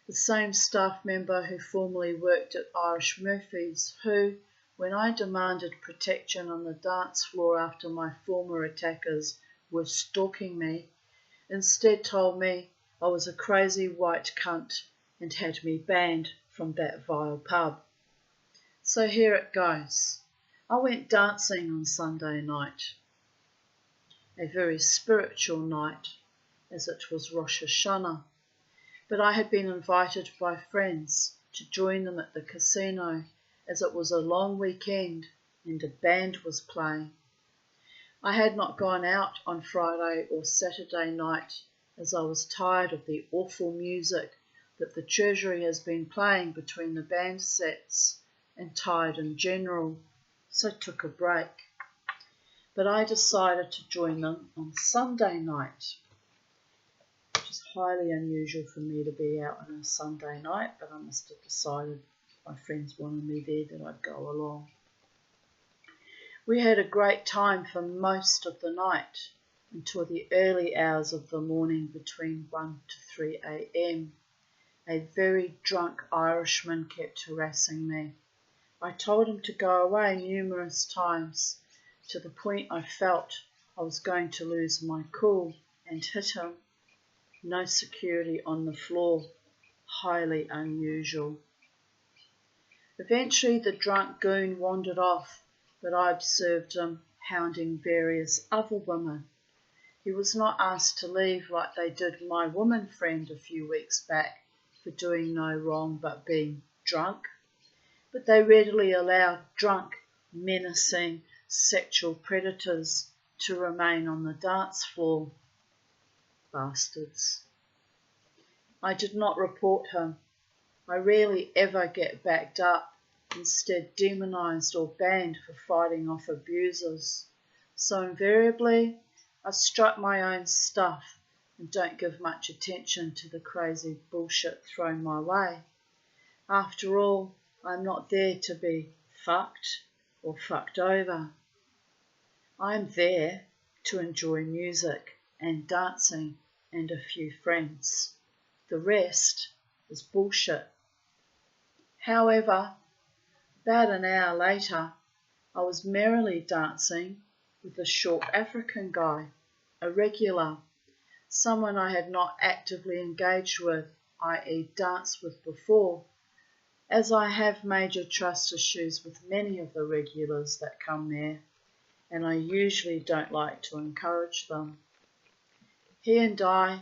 The same staff member who formerly worked at Irish Murphy's, who, when I demanded protection on the dance floor after my former attackers were stalking me, instead told me I was a crazy white cunt and had me banned from that vile pub. So here it goes. I went dancing on Sunday night, a very spiritual night, as it was Rosh Hashanah, but I had been invited by friends to join them at the casino as it was a long weekend and a band was playing. I had not gone out on Friday or Saturday night as I was tired of the awful music that the Treasury has been playing between the band sets and tired in general, so took a break. But I decided to join them on Sunday night, which is highly unusual for me to be out on a Sunday night, but I must have decided my friends wanted me there that I'd go along. We had a great time for most of the night until the early hours of the morning between 1 to 3 a.m. A very drunk Irishman kept harassing me. I told him to go away numerous times, to the point I felt I was going to lose my cool and hit him. No security on the floor, highly unusual. Eventually the drunk goon wandered off, but I observed him hounding various other women. He was not asked to leave like they did my woman friend a few weeks back for doing no wrong but being drunk, but they readily allowed drunk, menacing, sexual predators to remain on the dance floor. Bastards. I did not report him. I rarely ever get backed up, instead demonised or banned for fighting off abusers. So invariably, I strut my own stuff and don't give much attention to the crazy bullshit thrown my way. After all, I'm not there to be fucked or fucked over. I'm there to enjoy music and dancing and a few friends. The rest is bullshit. However, about an hour later, I was merrily dancing with a short African guy, a regular, someone I had not actively engaged with, i.e. danced with before, as I have major trust issues with many of the regulars that come there, and I usually don't like to encourage them. He and I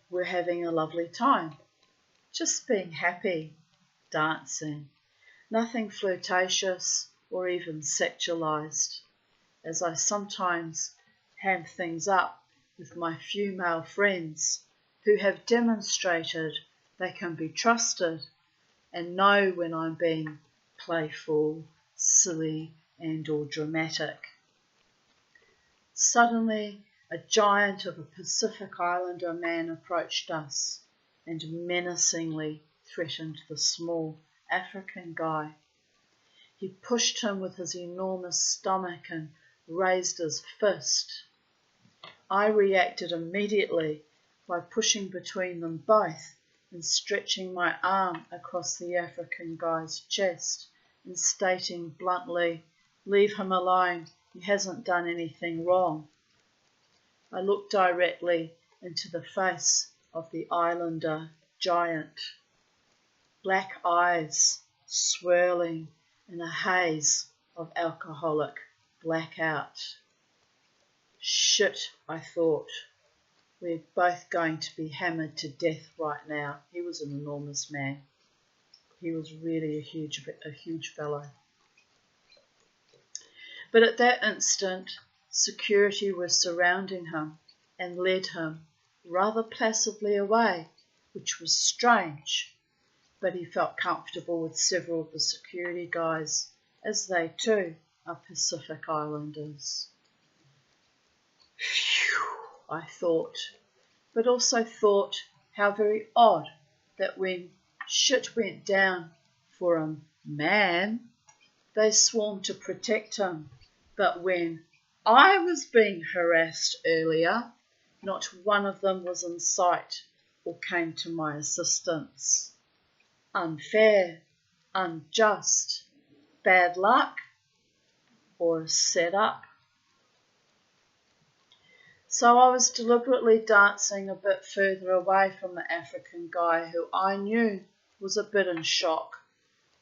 were having a lovely time, just being happy, dancing, nothing flirtatious or even sexualized, as I sometimes ham things up with my few male friends who have demonstrated they can be trusted and know when I'm being playful, silly and or dramatic. Suddenly, a giant of a Pacific Islander man approached us and menacingly threatened the small African guy. He pushed him with his enormous stomach and raised his fist. I reacted immediately by pushing between them both and stretching my arm across the African guy's chest and stating bluntly, "Leave him alone, he hasn't done anything wrong." I looked directly into the face of the Islander giant. Black eyes swirling in a haze of alcoholic blackout. Shit, I thought. We're both going to be hammered to death right now. He was an enormous man. He was really a huge fellow. But at that instant, security was surrounding him and led him rather placidly away, which was strange. But he felt comfortable with several of the security guys, as they too are Pacific Islanders. Phew, I thought, but also thought how very odd that when shit went down for a man, they swarmed to protect him, but when I was being harassed earlier. Not one of them was in sight or came to my assistance. Unfair, unjust, bad luck, or a set-up. So I was deliberately dancing a bit further away from the African guy who I knew was a bit in shock,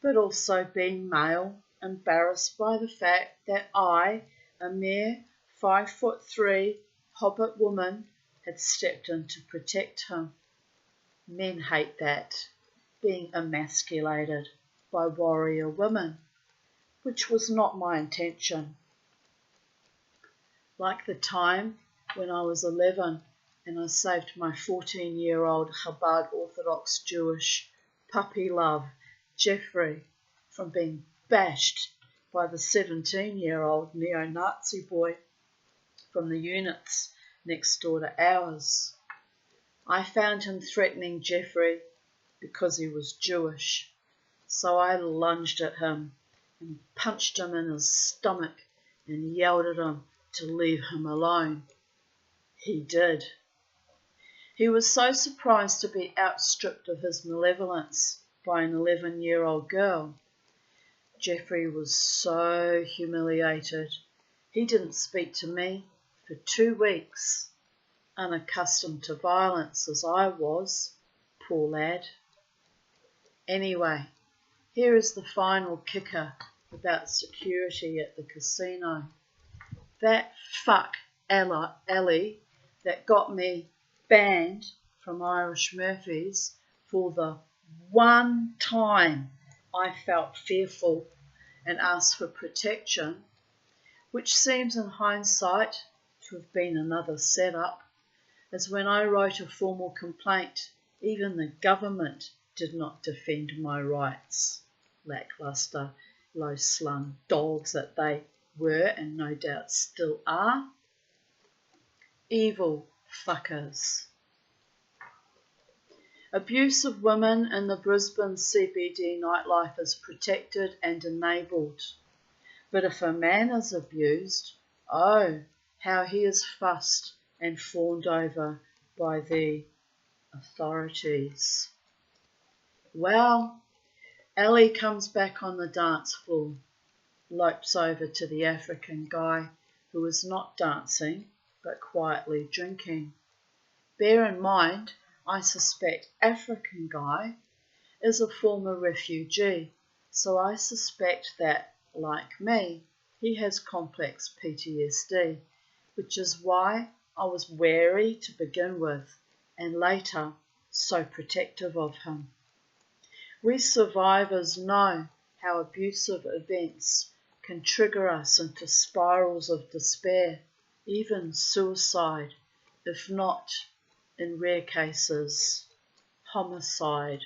but also being male, embarrassed by the fact that I, a mere 5'3" hobbit woman, had stepped in to protect him. Men hate that, being emasculated by warrior women, which was not my intention. Like the time when I was 11 and I saved my 14-year-old Chabad Orthodox Jewish puppy love, Jeffrey, from being bashed by the 17-year-old neo-Nazi boy from the units next door to ours. I found him threatening Jeffrey because he was Jewish, so I lunged at him and punched him in his stomach and yelled at him to leave him alone. He did. He was so surprised to be outstripped of his malevolence by an 11-year-old girl. Jeffrey was so humiliated. He didn't speak to me for 2 weeks, unaccustomed to violence as I was, poor lad. Anyway, here is the final kicker about security at the casino. That fuck Ellie that got me banned from Irish Murphys for the one time I felt fearful and asked for protection, which seems in hindsight to have been another setup, as when I wrote a formal complaint, even the government did not defend my rights. Lackluster, low-slung dogs that they were and no doubt still are. Evil fuckers. Abuse of women in the Brisbane CBD nightlife is protected and enabled. But if a man is abused, oh, how he is fussed and fawned over by the authorities. Well, Ellie comes back on the dance floor, lopes over to the African guy who is not dancing but quietly drinking. Bear in mind, I suspect African guy is a former refugee, so I suspect that, like me, he has complex PTSD, which is why I was wary to begin with and later so protective of him. We survivors know how abusive events can trigger us into spirals of despair, even suicide, if not, in rare cases, homicide.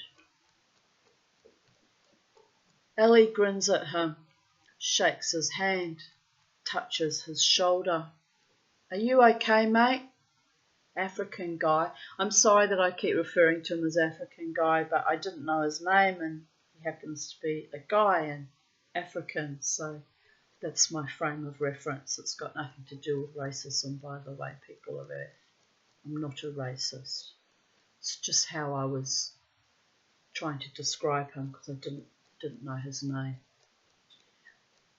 Ellie grins at him, shakes his hand, touches his shoulder. Are you okay, mate? African guy. I'm sorry that I keep referring to him as African guy, but I didn't know his name and he happens to be a guy and African, so that's my frame of reference. It's got nothing to do with racism, by the way, people of Earth. I'm not a racist. It's just how I was trying to describe him because I didn't know his name.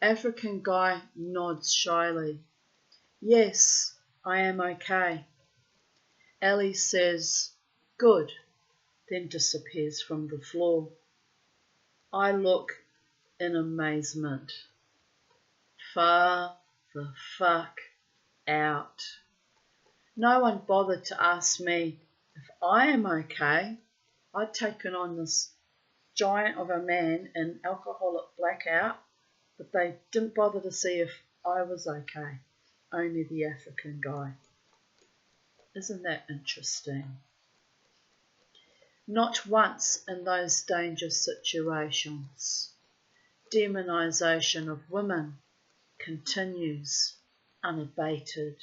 African guy nods shyly. Yes, I am okay. Ellie says, good, then disappears from the floor. I look in amazement. Far the fuck out. No one bothered to ask me if I am okay. I'd taken on this giant of a man in alcoholic blackout, but they didn't bother to see if I was okay. Only the African guy. Isn't that interesting? Not once in those danger situations. Demonisation of women continues unabated.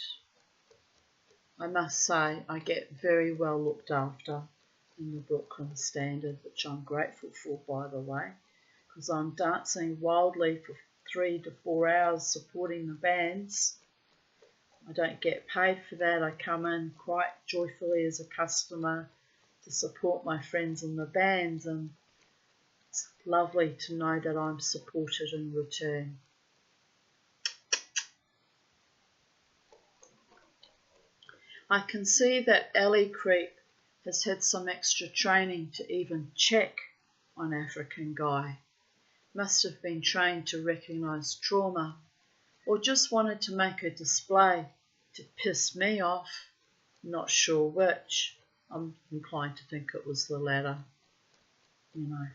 I must say I get very well looked after in the Brooklyn Standard, which I'm grateful for, by the way, because I'm dancing wildly for 3 to 4 hours supporting the bands. I don't get paid for that. I come in quite joyfully as a customer to support my friends in the bands, and it's lovely to know that I'm supported in return. I can see that Alley Creep has had some extra training to even check on African Guy. Must have been trained to recognise trauma, or just wanted to make a display to piss me off. Not sure which. I'm inclined to think it was the latter. You know,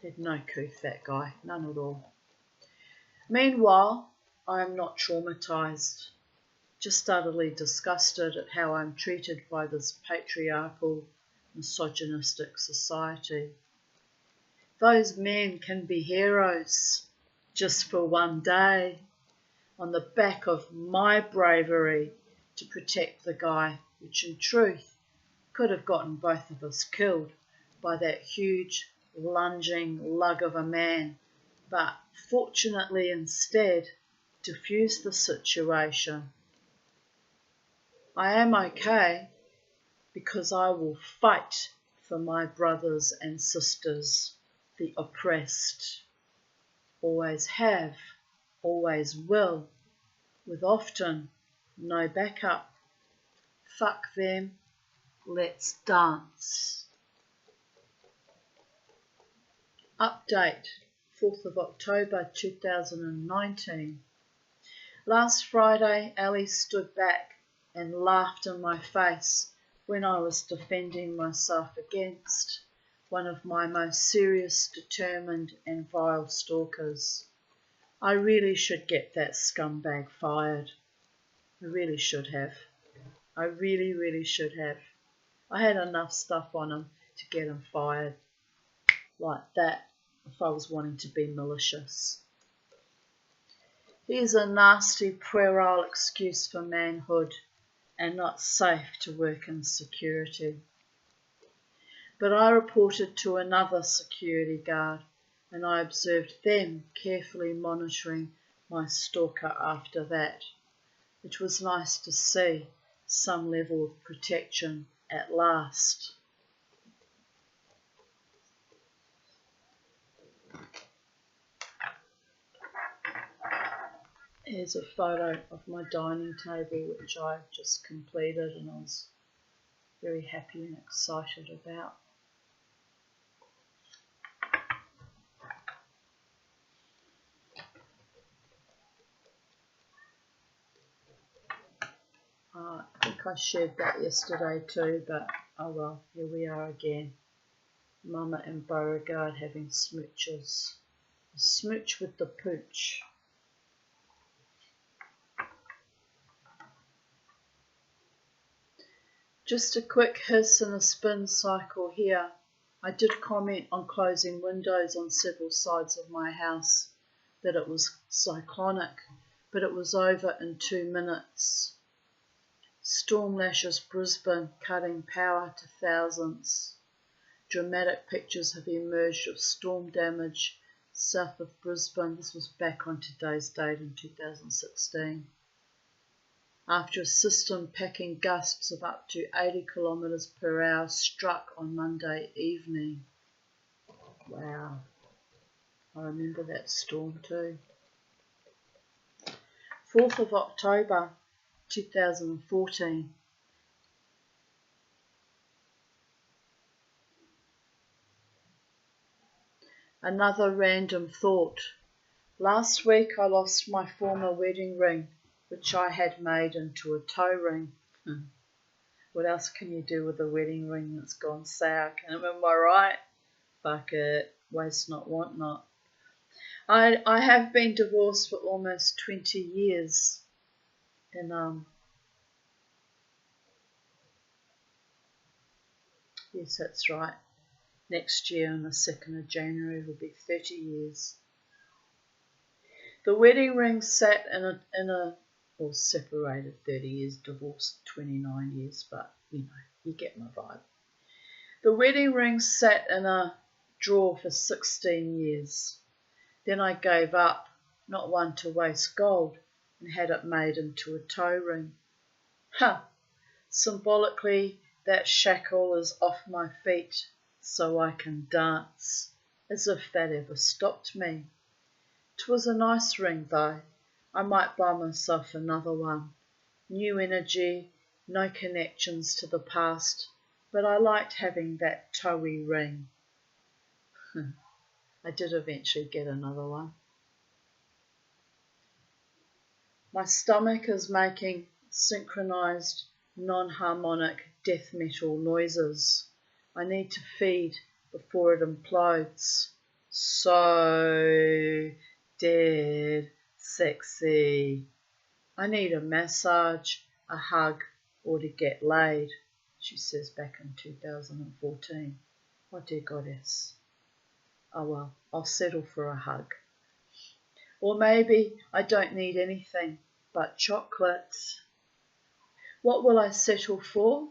had no couth, that guy, none at all. Meanwhile, I am not traumatised, just utterly disgusted at how I'm treated by this patriarchal, misogynistic society. Those men can be heroes just for one day on the back of my bravery to protect the guy, which in truth could have gotten both of us killed by that huge lunging lug of a man, but fortunately instead diffused the situation. I am okay because I will fight for my brothers and sisters, the oppressed. Always have, always will, with often no backup. Fuck them, let's dance. Update, 4th of October 2019. Last Friday, Ali stood back and laughed in my face when I was defending myself against one of my most serious, determined and vile stalkers. I really should get that scumbag fired. I really should have. I really should have. I had enough stuff on him to get him fired like that if I was wanting to be malicious. He is a nasty, puerile excuse for manhood and not safe to work in security. But I reported to another security guard and I observed them carefully monitoring my stalker after that. It was nice to see some level of protection at last. Here's a photo of my dining table which I've just completed and I was very happy and excited about. I think I shared that yesterday too, but oh well, here we are again. Mama and Beauregard having smooches. A smooch with the pooch. Just a quick hiss and a spin cycle here. I did comment on closing windows on several sides of my house, that it was cyclonic, but it was over in 2 minutes. Storm lashes Brisbane, cutting power to thousands. Dramatic pictures have emerged of storm damage south of Brisbane. This was back on today's date in 2016. After a system packing gusts of up to 80 kilometres per hour struck on Monday evening. Wow, I remember that storm too. 4th of October 2014. Another random thought. Last week I lost my former wedding ring, which I had made into a toe ring. What else can you do with a wedding ring that's gone sour? Am I right? Fuck it. Waste not, want not. I have been divorced for almost 20 years. And yes, that's right. Next year on the 2nd of January will be 30 years. The wedding ring sat or separated 30 years, divorced 29 years, but you get my vibe. The wedding ring sat in a drawer for 16 years. Then I gave up, not one to waste gold, and had it made into a toe ring. Ha! Symbolically, that shackle is off my feet, so I can dance, as if that ever stopped me. 'Twas a nice ring, though. I might buy myself another one. New energy, no connections to the past, but I liked having that toey ring. I did eventually get another one. My stomach is making synchronized, non-harmonic death metal noises. I need to feed before it implodes. So dead sexy. I need a massage, a hug, or to get laid, she says back in 2014. Oh dear goddess. Oh well, I'll settle for a hug. Or maybe I don't need anything but chocolate. What will I settle for?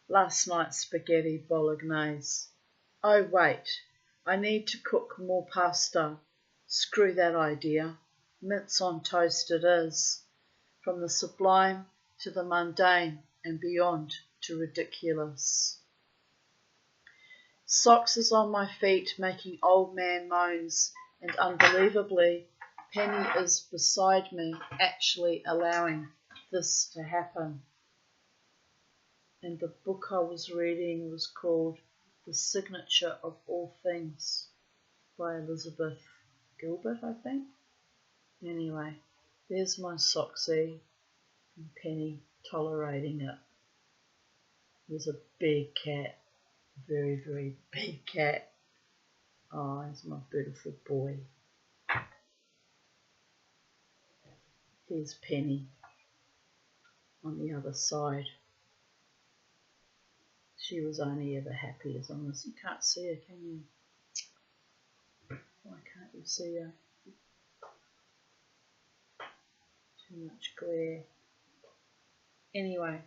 Last night's spaghetti bolognese. Oh wait, I need to cook more pasta. Screw that idea. Mince on toast it is. From the sublime to the mundane and beyond to ridiculous. Socks is on my feet making old man moans, and unbelievably, Penny is beside me actually allowing this to happen. And the book I was reading was called The Signature of All Things by Elizabeth Gilbert, I think. Anyway, there's my Soxy and Penny tolerating it. There's a big cat, very, very big cat. Oh, he's my beautiful boy. Here's Penny on the other side. She was only ever happy as long as you can't see her, can you? Why can't you see her? Too much glare. Anyway,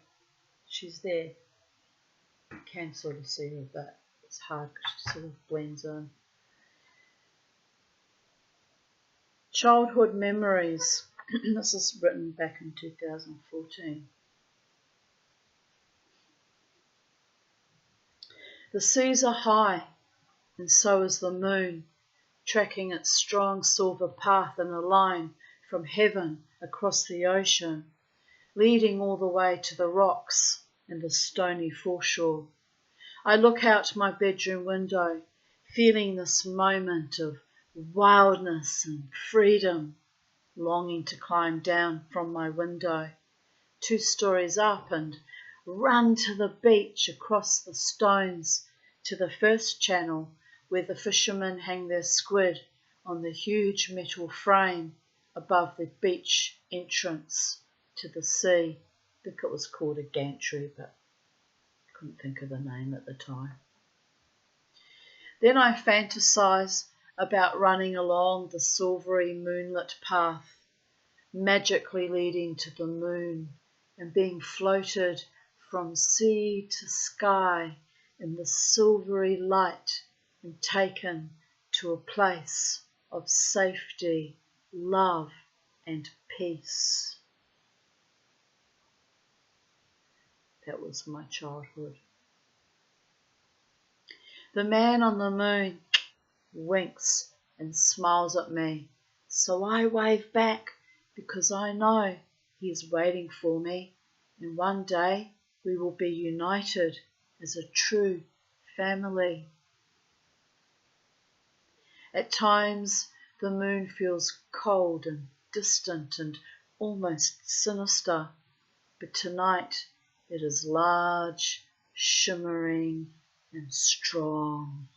she's there. You can sort of see her, but it's hard because she sort of blends in. Childhood memories. This is written back in 2014. The seas are high, and so is the moon, tracking its strong silver path in a line from heaven across the ocean, leading all the way to the rocks and the stony foreshore. I look out my bedroom window, feeling this moment of wildness and freedom, longing to climb down from my window, 2 stories up, and run to the beach across the stones to the first channel where the fishermen hang their squid on the huge metal frame above the beach entrance to the sea. I think it was called a gantry, but I couldn't think of the name at the time. Then I fantasize about running along the silvery moonlit path, magically leading to the moon and being floated from sea to sky in the silvery light and taken to a place of safety, love, and peace. That was my childhood. The man on the moon winks and smiles at me, so I wave back because I know he is waiting for me, and one day we will be united as a true family. At times the moon feels cold and distant and almost sinister, but tonight it is large, shimmering, and strong.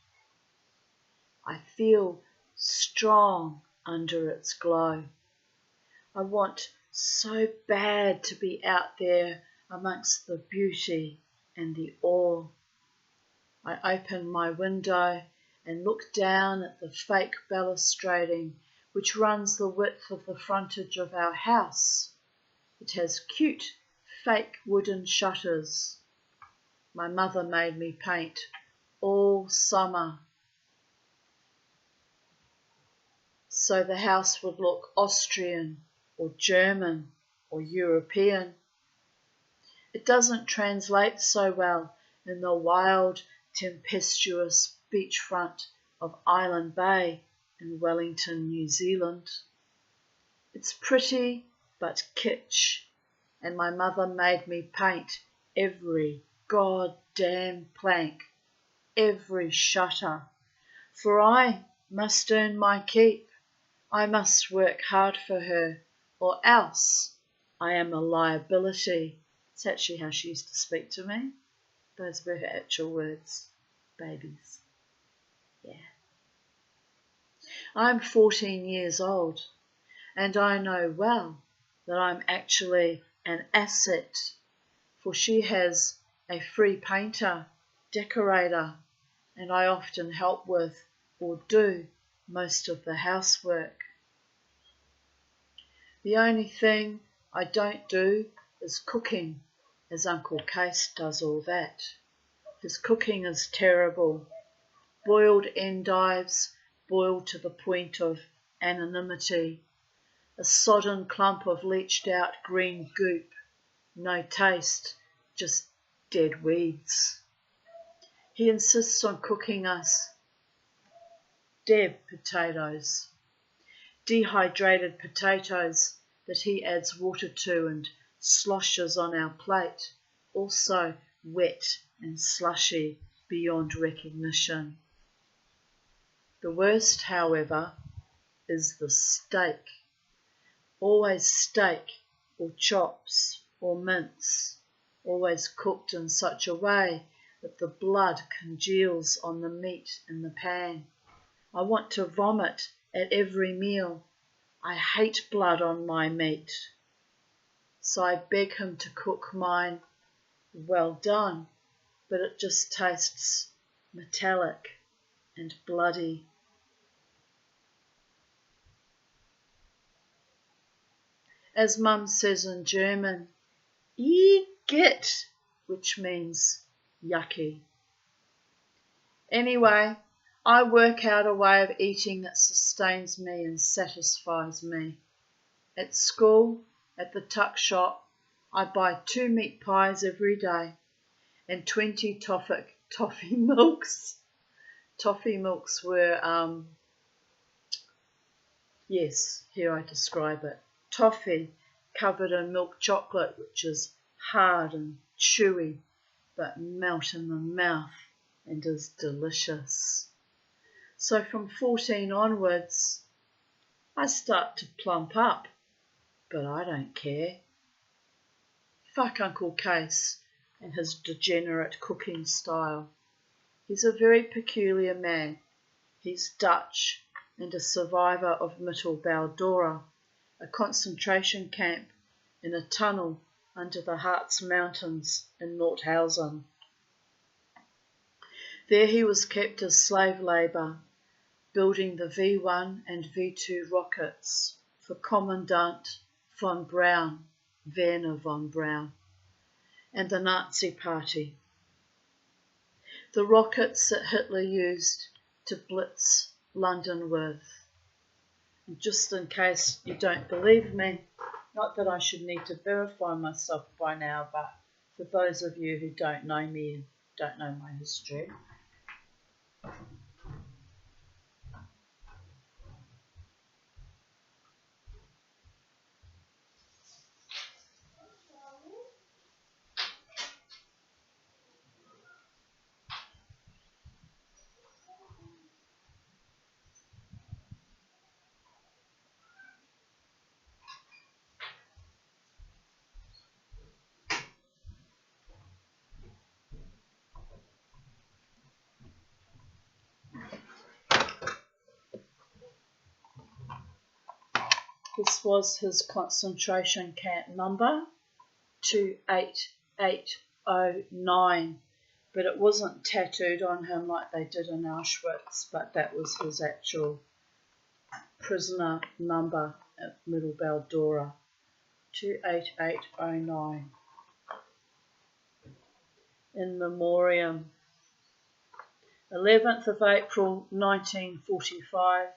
I feel strong under its glow. I want so bad to be out there amongst the beauty and the awe. I open my window and look down at the fake balustrading which runs the width of the frontage of our house. It has cute fake wooden shutters. My mother made me paint all summer so the house would look Austrian or German or European. It doesn't translate so well in the wild, tempestuous beachfront of Island Bay in Wellington, New Zealand. It's pretty but kitsch, and my mother made me paint every goddamn plank, every shutter, for I must earn my keep. I must work hard for her, or else I am a liability. It's actually how she used to speak to me. Those were her actual words. Babies. Yeah. I'm 14 years old, and I know well that I'm actually an asset, for she has a free painter, decorator, and I often help with or do most of the housework. The only thing I don't do is cooking, as Uncle Case does all that. His cooking is terrible. Boiled endives, boiled to the point of anonymity. A sodden clump of leached out green goop. No taste, just dead weeds. He insists on cooking us Deb potatoes. Dehydrated potatoes that he adds water to and sloshes on our plate, also wet and slushy beyond recognition. The worst, however, is the steak. Always steak or chops or mince, always cooked in such a way that the blood congeals on the meat in the pan. I want to vomit at every meal. I hate blood on my meat. So I beg him to cook mine well done, but it just tastes metallic and bloody. As Mum says in German, Igitt, which means yucky. Anyway, I work out a way of eating that sustains me and satisfies me. At school, at the tuck shop, I buy 2 meat pies every day and 20 toffee milks. Toffee milks were, yes, here I describe it. Toffee covered in milk chocolate, which is hard and chewy, but melt in the mouth and is delicious. So from 14 onwards, I start to plump up, but I don't care. Fuck Uncle Case and his degenerate cooking style. He's a very peculiar man. He's Dutch and a survivor of Mittelbau-Dora, a concentration camp in a tunnel under the Harz Mountains in Nordhausen. There he was kept as slave labour, building the V1 and V2 rockets for Commandant von Braun, Werner von Braun, and the Nazi Party. The rockets that Hitler used to blitz London with. And just in case you don't believe me, not that I should need to verify myself by now, but for those of you who don't know me and don't know my history, this was his concentration camp number, 28809, but it wasn't tattooed on him like they did in Auschwitz, but that was his actual prisoner number at Mittelbau-Dora, 28809. In memoriam, 11th of April 1945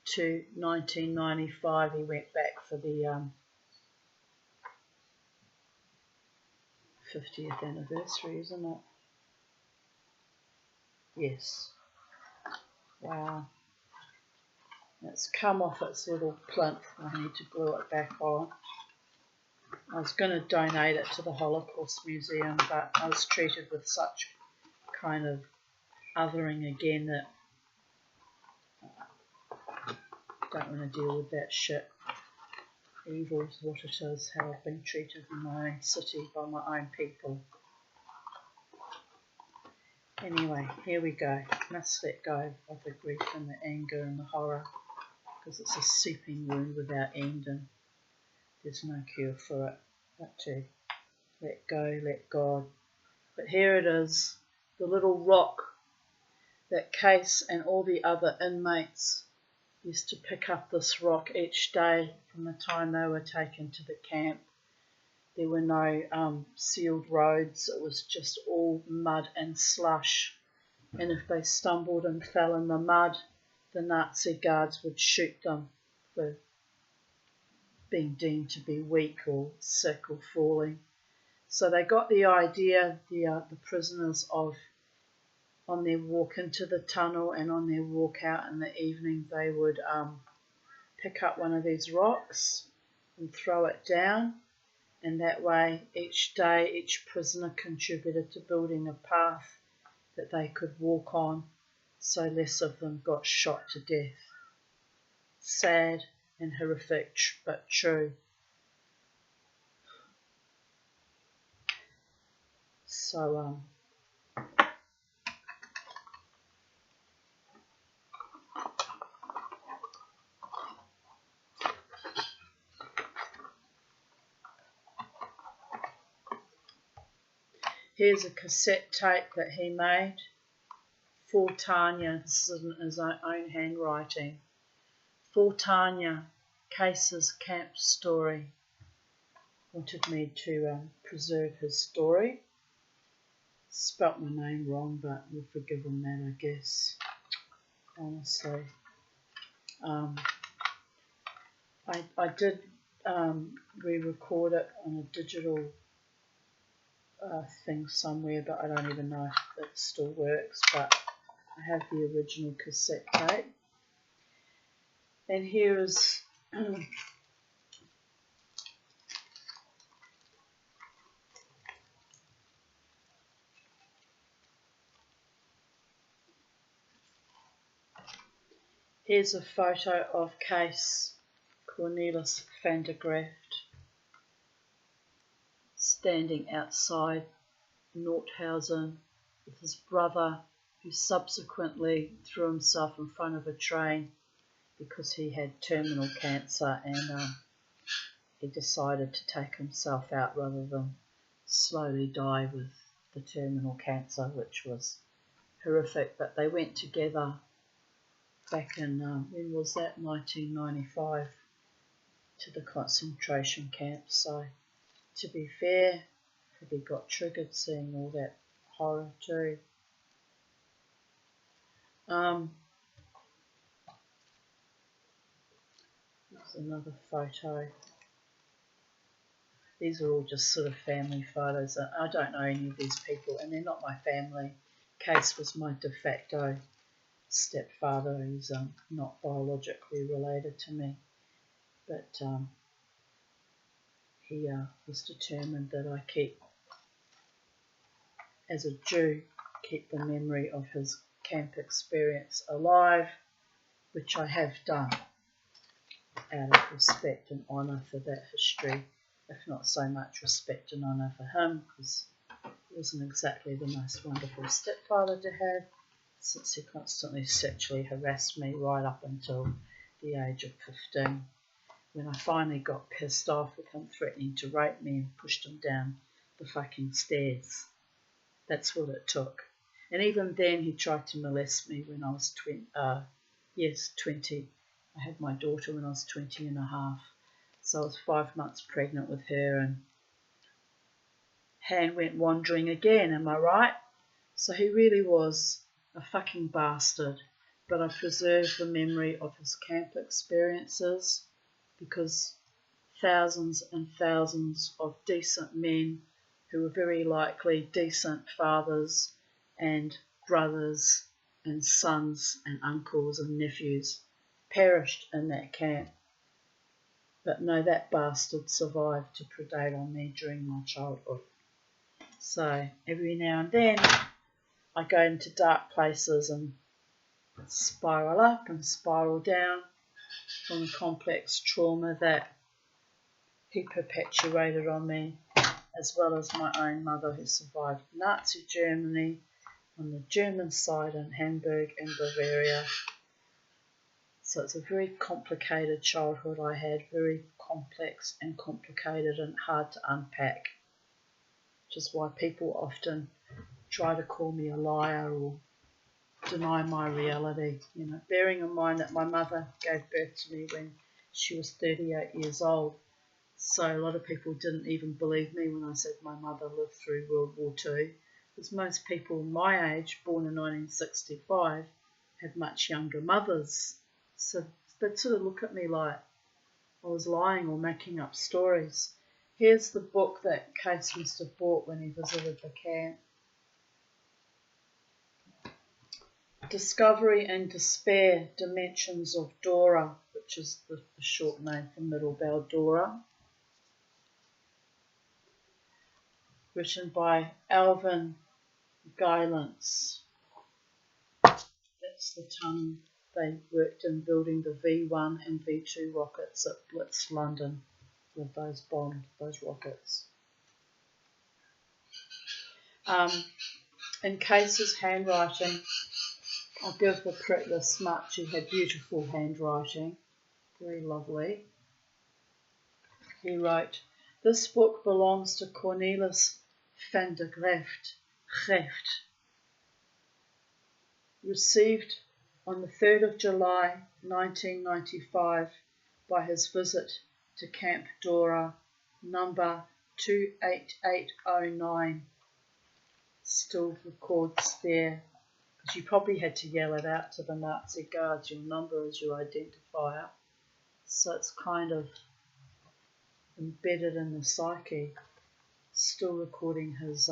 to 1995, he went back for the 50th anniversary, isn't it? Yes. Wow. It's come off its little plinth. I need to glue it back on. I was going to donate it to the Holocaust Museum, but I was treated with such kind of othering again that I don't want to deal with that shit. Evil is what it is, how I've been treated in my own city by my own people. Anyway, here we go. Must let go of the grief and the anger and the horror, because it's a seeping wound without end and there's no cure for it but to let go, let God. But here it is, the little rock that Case and all the other inmates used to pick up this rock each day from the time they were taken to the camp. There were no sealed roads, it was just all mud and slush. And if they stumbled and fell in the mud, the Nazi guards would shoot them for being deemed to be weak or sick or falling. So they got the idea, the prisoners, of on their walk into the tunnel and on their walk out in the evening, they would pick up one of these rocks and throw it down. And that way, each day, each prisoner contributed to building a path that they could walk on, so less of them got shot to death. Sad and horrific, but true. So, here's a cassette tape that he made for Tanya. This is in his own handwriting. For Tanya, Case's camp story. Wanted me to preserve his story. Spelt my name wrong, but we'll forgive him that, I guess. Honestly. I did re-record it on a digital thing somewhere, but I don't even know if it still works, but I have the original cassette tape. And here is here's a photo of Case Cornelis van der Graft standing outside Nordhausen with his brother, who subsequently threw himself in front of a train because he had terminal cancer, and he decided to take himself out rather than slowly die with the terminal cancer, which was horrific. But they went together back in, when was that, 1995, to the concentration camp. So to be fair, probably got triggered seeing all that horror too. There's another photo. These are all just sort of family photos. I don't know any of these people, and they're not my family. Case was my de facto stepfather, who's not biologically related to me, but he was determined that I keep, as a Jew, keep the memory of his camp experience alive, which I have done out of respect and honour for that history, if not so much respect and honour for him, because he wasn't exactly the most wonderful stepfather to have, since he constantly sexually harassed me right up until the age of 15, when I finally got pissed off with him threatening to rape me and pushed him down the fucking stairs. That's what it took. And even then he tried to molest me when I was 20. I had my daughter when I was 20 and a half. So I was 5 months pregnant with her, and hand went wandering again, am I right? So he really was a fucking bastard. But I preserve the memory of his camp experiences, because thousands and thousands of decent men who were very likely decent fathers and brothers and sons and uncles and nephews, perished in that camp. But no, that bastard survived to predate on me during my childhood. So every now and then I go into dark places and spiral up and spiral down from the complex trauma that he perpetuated on me, as well as my own mother who survived Nazi Germany on the German side in Hamburg and Bavaria. So it's a very complicated childhood I had, very complex and complicated and hard to unpack, which is why people often try to call me a liar or deny my reality. You know, bearing in mind that my mother gave birth to me when she was 38 years old, so a lot of people didn't even believe me when I said my mother lived through World War II, because most people my age, born in 1965, have much younger mothers. So they'd sort of look at me like I was lying or making up stories. Here's the book that Case must have bought when he visited the camp. Discovery and Despair, Dimensions of Dora, which is the short name for Middle Baldora. Written by Alvin Guylance. That's the tunnel they worked in building the V1 and V2 rockets at Blitz, London, with those bombed, those rockets. In Case's handwriting, I'll give the prick this much. He had beautiful handwriting, very lovely. He wrote, "This book belongs to Cornelis van der Graeft, received on the 3rd of July 1995 by his visit to Camp Dora, number 28809. Still records there, because you probably had to yell it out to the Nazi guards, your number is your identifier. So it's kind of embedded in the psyche. Still recording his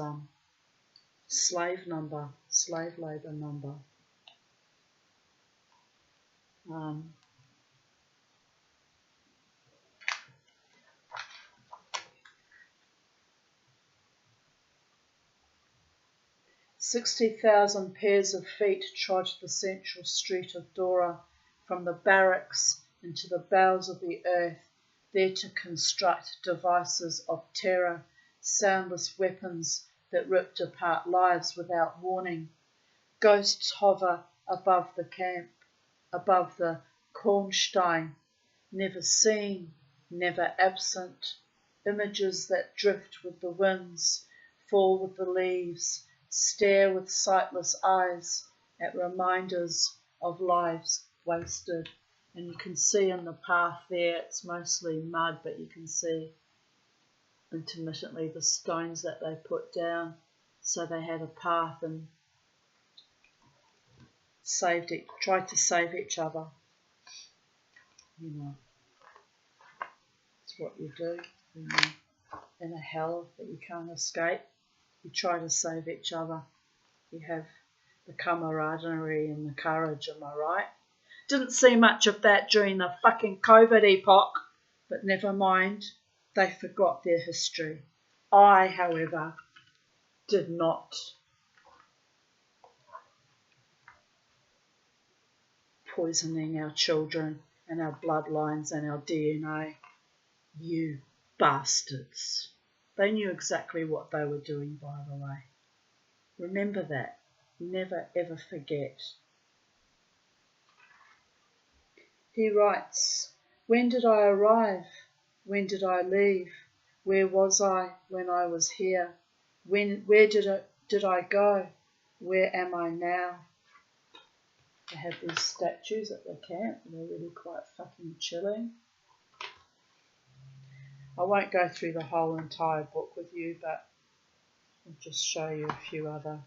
slave labour number. 60,000 pairs of feet trod the central street of Dora, from the barracks into the bowels of the earth, there to construct devices of terror, soundless weapons that ripped apart lives without warning. Ghosts hover above the camp, above the Kornstein, never seen, never absent. Images that drift with the winds, fall with the leaves, stare with sightless eyes at reminders of lives wasted." And you can see in the path there, it's mostly mud, but you can see intermittently the stones that they put down. So they had a path and tried to save each other. You know, it's what you do when you're in a hell that you can't escape. You try to save each other. You have the camaraderie and the courage, am I right? Didn't see much of that during the fucking COVID epoch, but never mind, they forgot their history. I, however, did not. Poisoning our children and our bloodlines and our DNA. You bastards. They knew exactly what they were doing, by the way. Remember that. Never ever forget. He writes, "When did I arrive? When did I leave? Where was I when I was here? Where did I go? Where am I now?" They have these statues at the camp, and they're really quite fucking chilling. I won't go through the whole entire book with you, but I'll just show you a few other.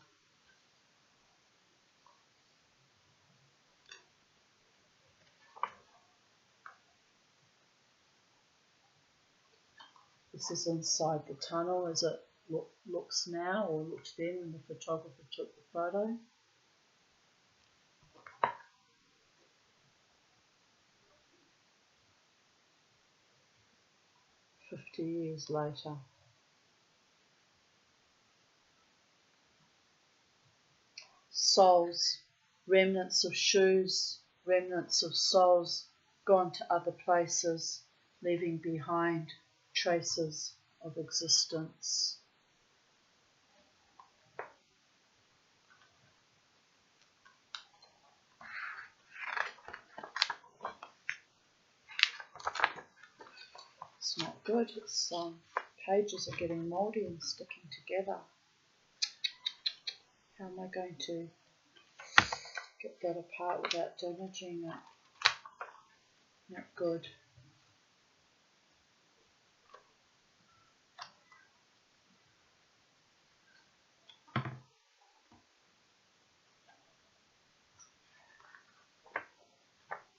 This is inside the tunnel as it looks now, or looked then when the photographer took the photo. "50 years later." Soles, remnants of shoes, remnants of soles gone to other places, leaving behind traces of existence. It's not good. It's pages are getting mouldy and sticking together. How am I going to get that apart without damaging it? Not good.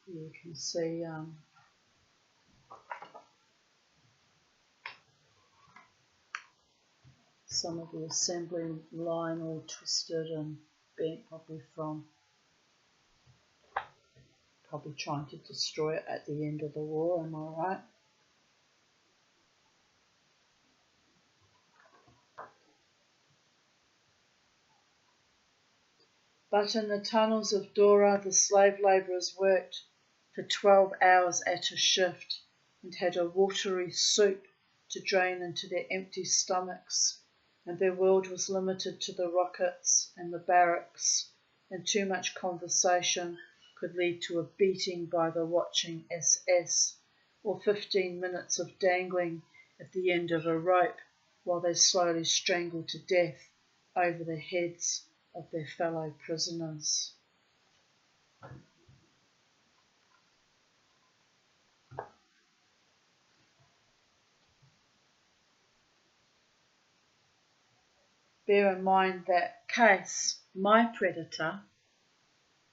You can see some of the assembly line all twisted and bent, probably trying to destroy it at the end of the war, am I right? But in the tunnels of Dora, the slave labourers worked for 12 hours at a shift and had a watery soup to drain into their empty stomachs, and their world was limited to the rockets and the barracks, and too much conversation could lead to a beating by the watching SS, or 15 minutes of dangling at the end of a rope while they slowly strangled to death over the heads of their fellow prisoners. Bear in mind that Case, my predator,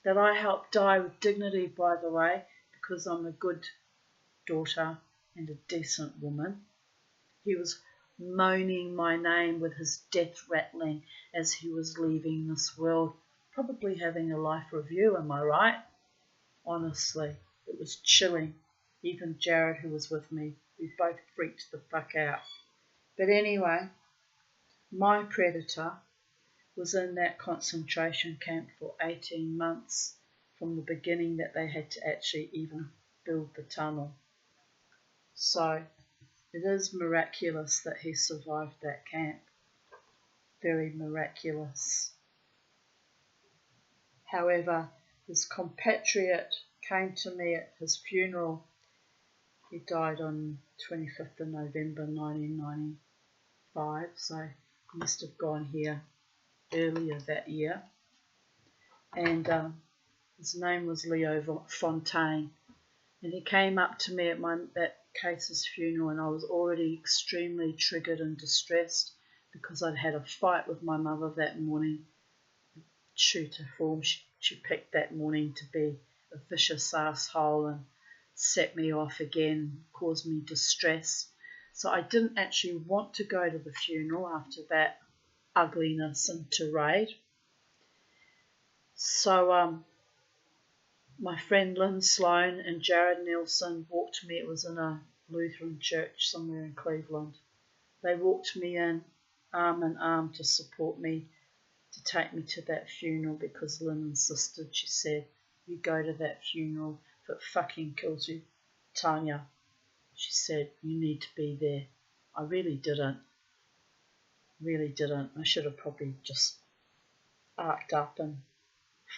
that I helped die with dignity, by the way, because I'm a good daughter and a decent woman, he was moaning my name with his death rattling as he was leaving this world, probably having a life review, am I right? Honestly, it was chilling. Even Jared, who was with me, we both freaked the fuck out. But anyway, my predator was in that concentration camp for 18 months from the beginning that they had to actually even build the tunnel. So it is miraculous that he survived that camp. Very miraculous. However, his compatriot came to me at his funeral. He died on 25th of November 1995, so he must have gone here earlier that year. And his name was Leo Fontaine. And he came up to me at Case's funeral, and I was already extremely triggered and distressed because I'd had a fight with my mother that morning. True to form, she picked that morning to be a vicious asshole and set me off again, caused me distress. So I didn't actually want to go to the funeral after that ugliness and tirade. So my friend Lynn Sloan and Jared Nelson walked me. It was in a Lutheran church somewhere in Cleveland. They walked me in arm in arm to support me, to take me to that funeral, because Lynn insisted. She said, "You go to that funeral. If it fucking kills you, Tanya," she said, "you need to be there." I really didn't. I should have probably just arced up and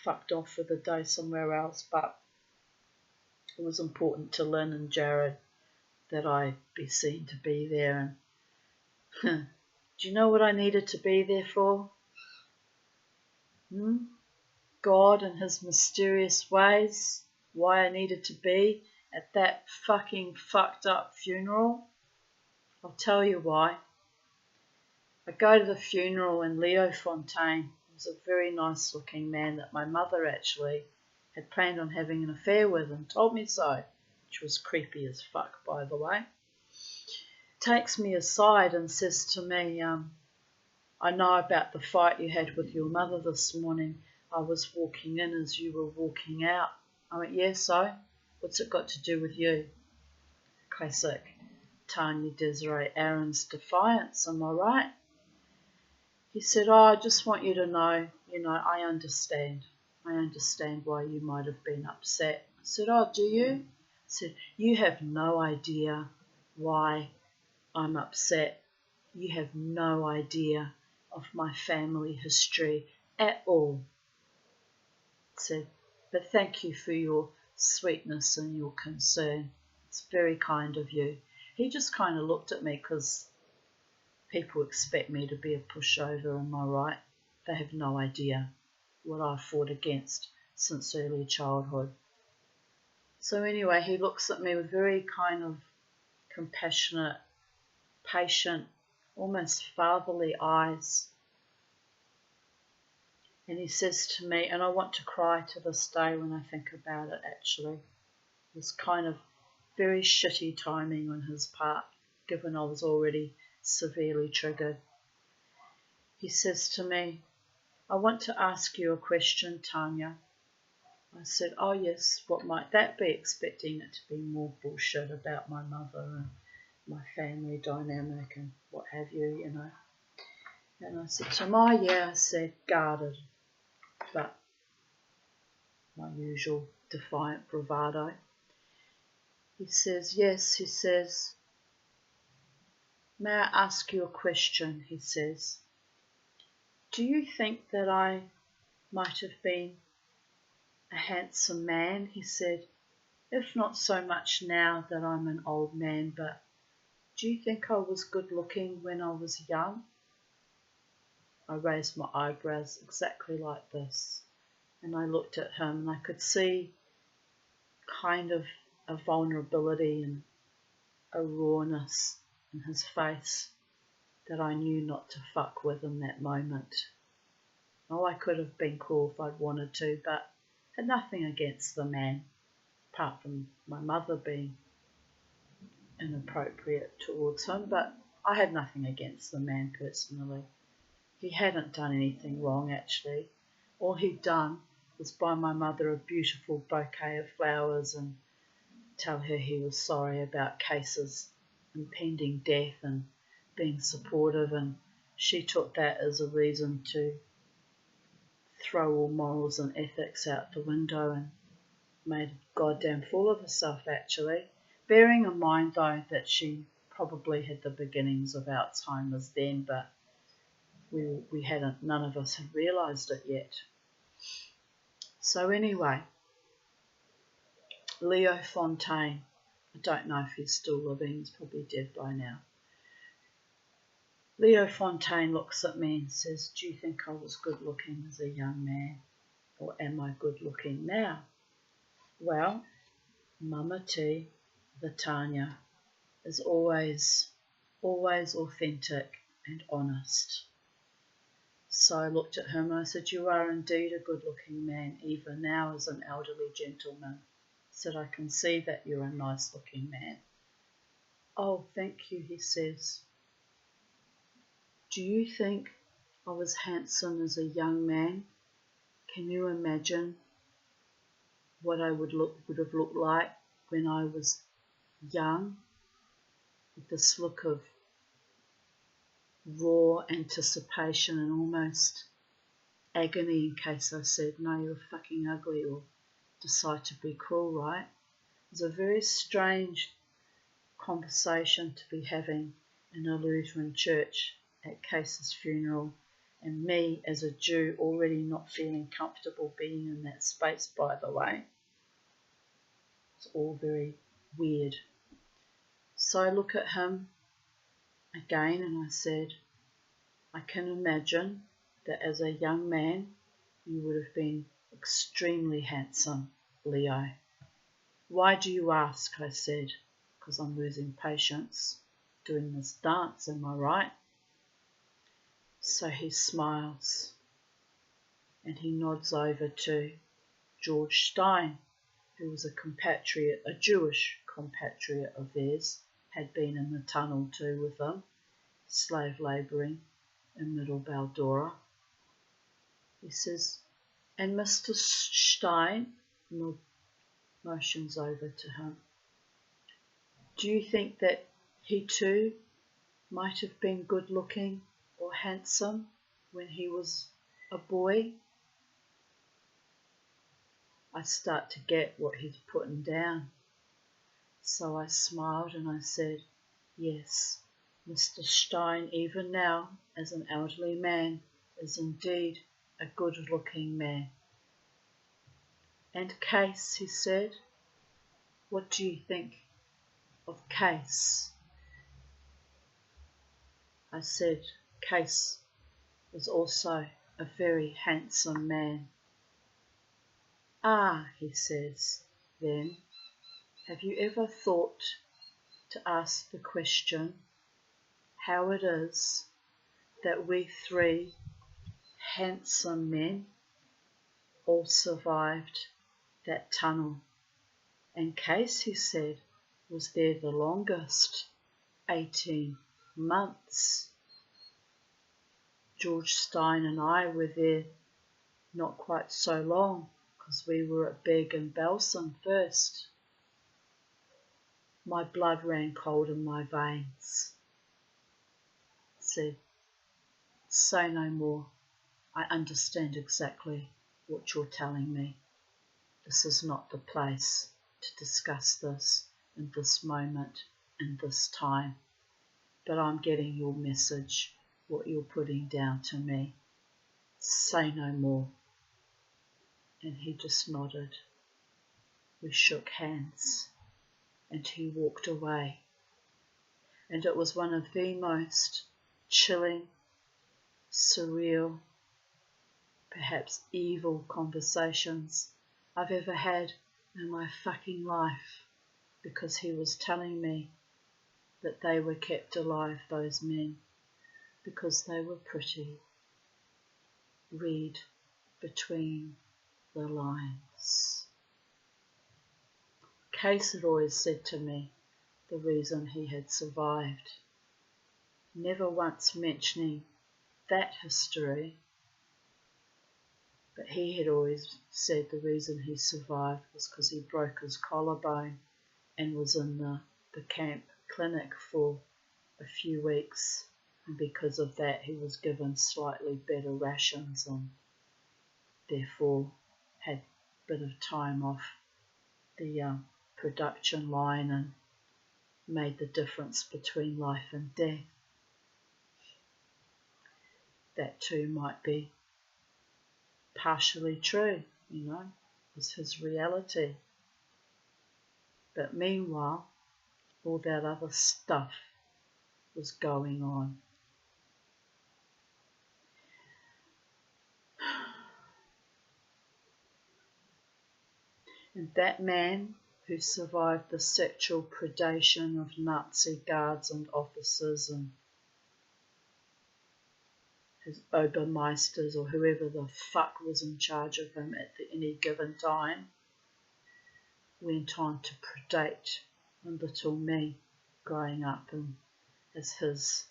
fucked off for the day somewhere else, but it was important to Lynn and Jared that I be seen to be there. And do you know what I needed to be there for? God and his mysterious ways, why I needed to be at that fucking fucked up funeral? I'll tell you why. I go to the funeral, and Leo Fontaine was a very nice looking man that my mother actually had planned on having an affair with and told me so, which was creepy as fuck, by the way. Takes me aside and says to me, I know about the fight you had with your mother this morning. I was walking in as you were walking out. I went, yeah, so? What's it got to do with you? Classic Tanya Desiree Aaron's defiance, am I right? He said, I just want you to know, I understand. I understand why you might have been upset. I said, oh, do you? I said, you have no idea why I'm upset. You have no idea of my family history at all. I said, but thank you for your sweetness and your concern. It's very kind of you. He just kind of looked at me because people expect me to be a pushover, am I right? They have no idea what I've fought against since early childhood. So anyway, he looks at me with very kind of compassionate, patient, almost fatherly eyes. And he says to me, and I want to cry to this day when I think about it actually, it was kind of very shitty timing on his part, given I was already severely triggered. He says to me, I want to ask you a question, Tanya. I said, oh yes, what might that be? Expecting it to be more bullshit about my mother and my family dynamic and what have you, And I said to him, oh yeah, I said, guarded, but my usual defiant bravado. He says, yes, he says, may I ask you a question, he says. Do you think that I might have been a handsome man, he said, if not so much now that I'm an old man, but do you think I was good looking when I was young? I raised my eyebrows exactly like this, and I looked at him and I could see kind of a vulnerability and a rawness in his face that I knew not to fuck with in that moment. Oh, I could have been cruel if I'd wanted to, but had nothing against the man, apart from my mother being inappropriate towards him, but I had nothing against the man personally. He hadn't done anything wrong, actually. All he'd done was buy my mother a beautiful bouquet of flowers and tell her he was sorry about Case's impending death and being supportive, and she took that as a reason to throw all morals and ethics out the window and made a goddamn fool of herself, actually. Bearing in mind, though, that she probably had the beginnings of Alzheimer's then, but none of us had realised it yet. So anyway, Leo Fontaine, I don't know if he's still living, he's probably dead by now. Leo Fontaine looks at me and says, do you think I was good looking as a young man, or am I good looking now? Well, Mama T, the Tanya, is always authentic and honest. So I looked at him and I said, you are indeed a good-looking man, even now as an elderly gentleman. I said, I can see that you're a nice-looking man. Oh, thank you, he says. Do you think I was handsome as a young man? Can you imagine what I would have looked like when I was young? With this look of raw anticipation and almost agony in case I said, no, you're fucking ugly, or decide to be cruel, right? It was a very strange conversation to be having in a Lutheran church at Case's funeral, and me as a Jew already not feeling comfortable being in that space, by the way. It's all very weird. So I look at him again and I said, I can imagine that as a young man you would have been extremely handsome, Leo. Why do you ask? I said, because I'm losing patience doing this dance, am I right? So he smiles and he nods over to George Stein, who was a compatriot, a Jewish compatriot of theirs, had been in the tunnel too with them, slave labouring. in Middle Baldora. He says, and Mr. Stein, motions over to him, do you think that he too might have been good looking or handsome when he was a boy? I start to get what he's putting down. So I smiled and I said, yes, Mr. Stein, even now, as an elderly man, is indeed a good-looking man. And Case, he said, what do you think of Case? I said, Case was also a very handsome man. Ah, he says, then, have you ever thought to ask the question how it is that we three handsome men all survived that tunnel? And Case, he said, was there the longest, 18 months. George Stein and I were there not quite so long because we were at Beg and Belsen first. My blood ran cold in my veins. Said, say no more. I understand exactly what you're telling me. This is not the place to discuss this in this moment, in this time. But I'm getting your message, what you're putting down to me. Say no more. And he just nodded. We shook hands and he walked away. And it was one of the most chilling, surreal, perhaps evil conversations I've ever had in my fucking life, because he was telling me that they were kept alive, those men, because they were pretty. Read between the lines. Case had always said to me the reason he had survived, never once mentioning that history, but he had always said the reason he survived was because he broke his collarbone and was in the camp clinic for a few weeks, and because of that he was given slightly better rations and therefore had a bit of time off the production line and made the difference between life and death. That too might be partially true, was his reality. But meanwhile, all that other stuff was going on. And that man who survived the sexual predation of Nazi guards and officers and his Obermeisters or whoever the fuck was in charge of him at any given time, went on to predate little me growing up and as his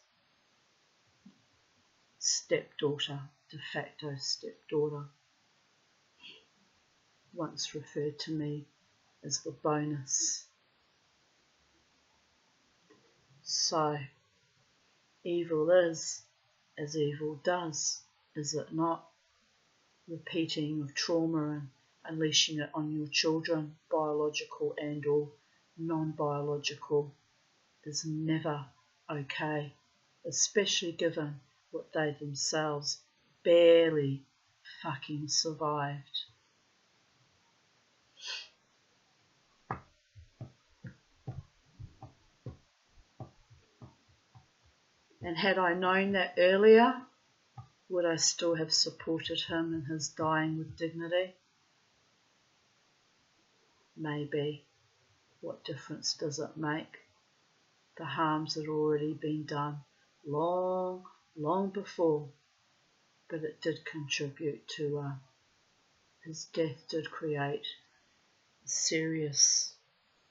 stepdaughter, de facto stepdaughter, once referred to me as the bonus. So, evil is as evil does, is it not? Repeating of trauma and unleashing it on your children, biological and or non-biological, is never okay, especially given what they themselves barely fucking survived. And had I known that earlier, would I still have supported him in his dying with dignity? Maybe. What difference does it make? The harms had already been done long, long before, but it did contribute to his death did create a serious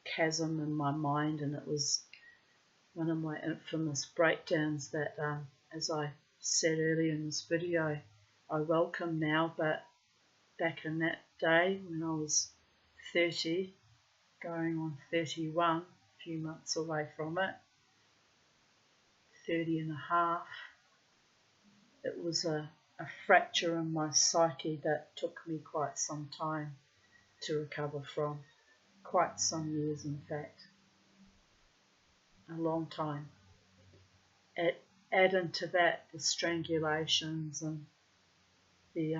chasm in my mind, and it was one of my infamous breakdowns that as I said earlier in this video, I welcome now, but back in that day when I was 30, going on 31, a few months away from it, 30 and a half, it was a fracture in my psyche that took me quite some time to recover from. Quite some years, in fact. A long time. Add into that the strangulations and the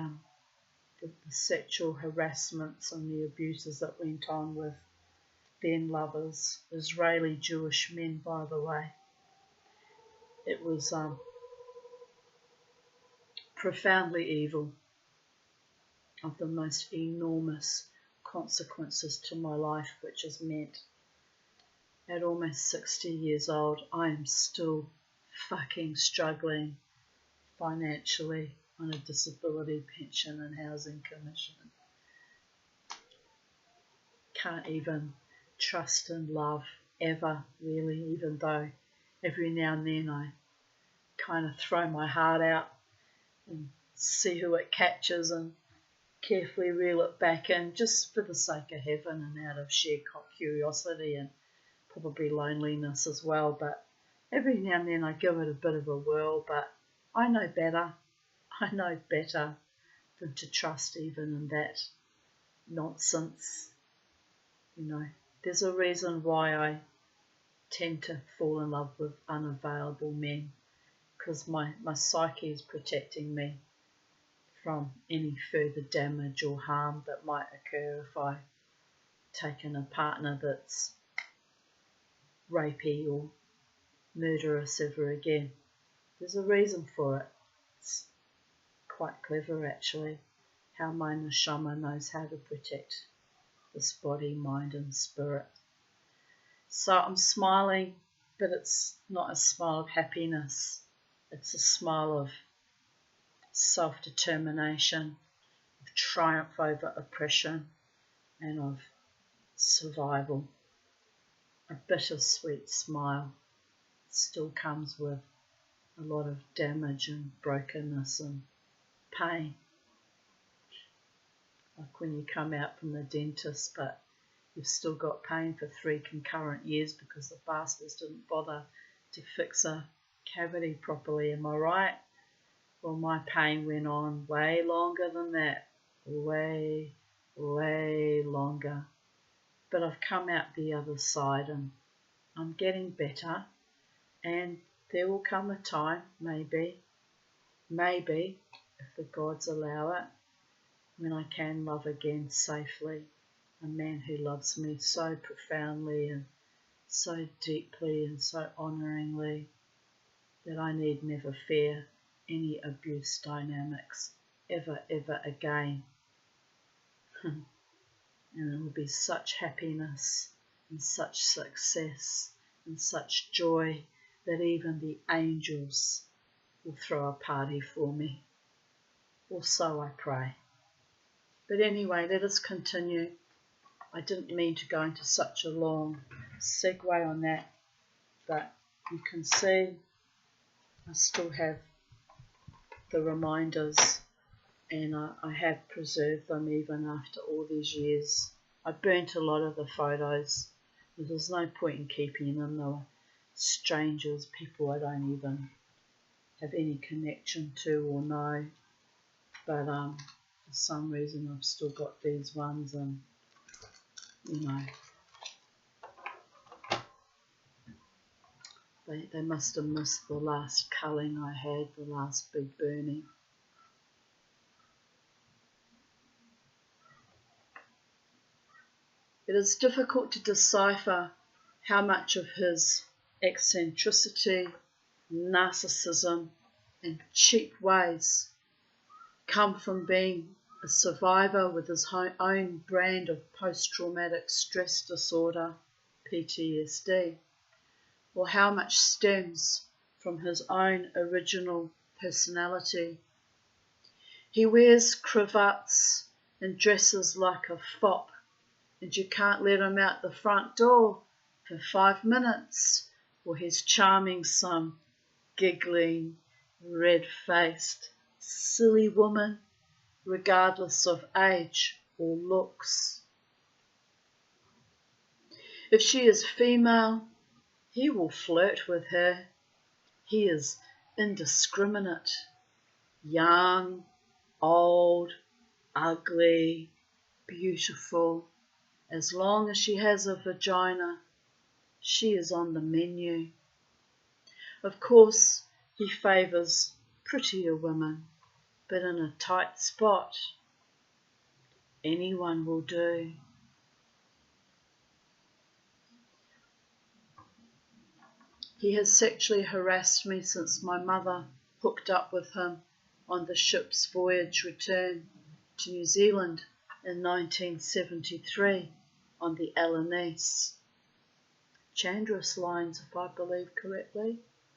sexual harassments and the abuses that went on with then lovers, Israeli Jewish men, by the way. It was profoundly evil, of the most enormous consequences to my life, which has meant at almost 60 years old, I am still fucking struggling financially on a disability pension and housing commission. Can't even trust and love ever, really, even though every now and then I kind of throw my heart out and see who it catches and carefully reel it back in, just for the sake of heaven and out of sheer curiosity and probably loneliness as well. But every now and then I give it a bit of a whirl, but I know better. I know better than to trust even in that nonsense. You know, there's a reason why I tend to fall in love with unavailable men, because my psyche is protecting me from any further damage or harm that might occur if I take in a partner that's rapey or murderous ever again. There's a reason for it. It's quite clever, actually, how my neshama knows how to protect this body, mind and spirit. So I'm smiling, but it's not a smile of happiness. It's a smile of self-determination, of triumph over oppression, and of survival. A bittersweet smile still comes with a lot of damage and brokenness and pain. Like when you come out from the dentist, but you've still got pain for 3 concurrent years because the bastards didn't bother to fix a cavity properly, am I right? Well, my pain went on way longer than that. Way longer. But I've come out the other side and I'm getting better, and there will come a time, maybe, if the gods allow it, when I can love again safely a man who loves me so profoundly and so deeply and so honouringly that I need never fear any abuse dynamics ever again. And it will be such happiness and such success and such joy that even the angels will throw a party for me. Or so I pray. But anyway, let us continue. I didn't mean to go into such a long segue on that, but you can see I still have the reminders, and I have preserved them even after all these years. I burnt a lot of the photos. There's no point in keeping them. They were strangers, people I don't even have any connection to or know. But for some reason I've still got these ones, and you know, they must have missed the last culling I had, the last big burning. It is difficult to decipher how much of his eccentricity, narcissism and cheap ways come from being a survivor with his own brand of post-traumatic stress disorder, PTSD, or how much stems from his own original personality. He wears cravats and dresses like a fop, and you can't let him out the front door for 5 minutes, or he's charming some giggling, red-faced, silly woman, regardless of age or looks. If she is female, he will flirt with her. He is indiscriminate. Young, old, ugly, beautiful. As long as she has a vagina, she is on the menu. Of course, he favours prettier women, but in a tight spot. Anyone will do. He has sexually harassed me since my mother hooked up with him on the ship's voyage return to New Zealand in 1973 on the Alanis. Chandra's lines, if I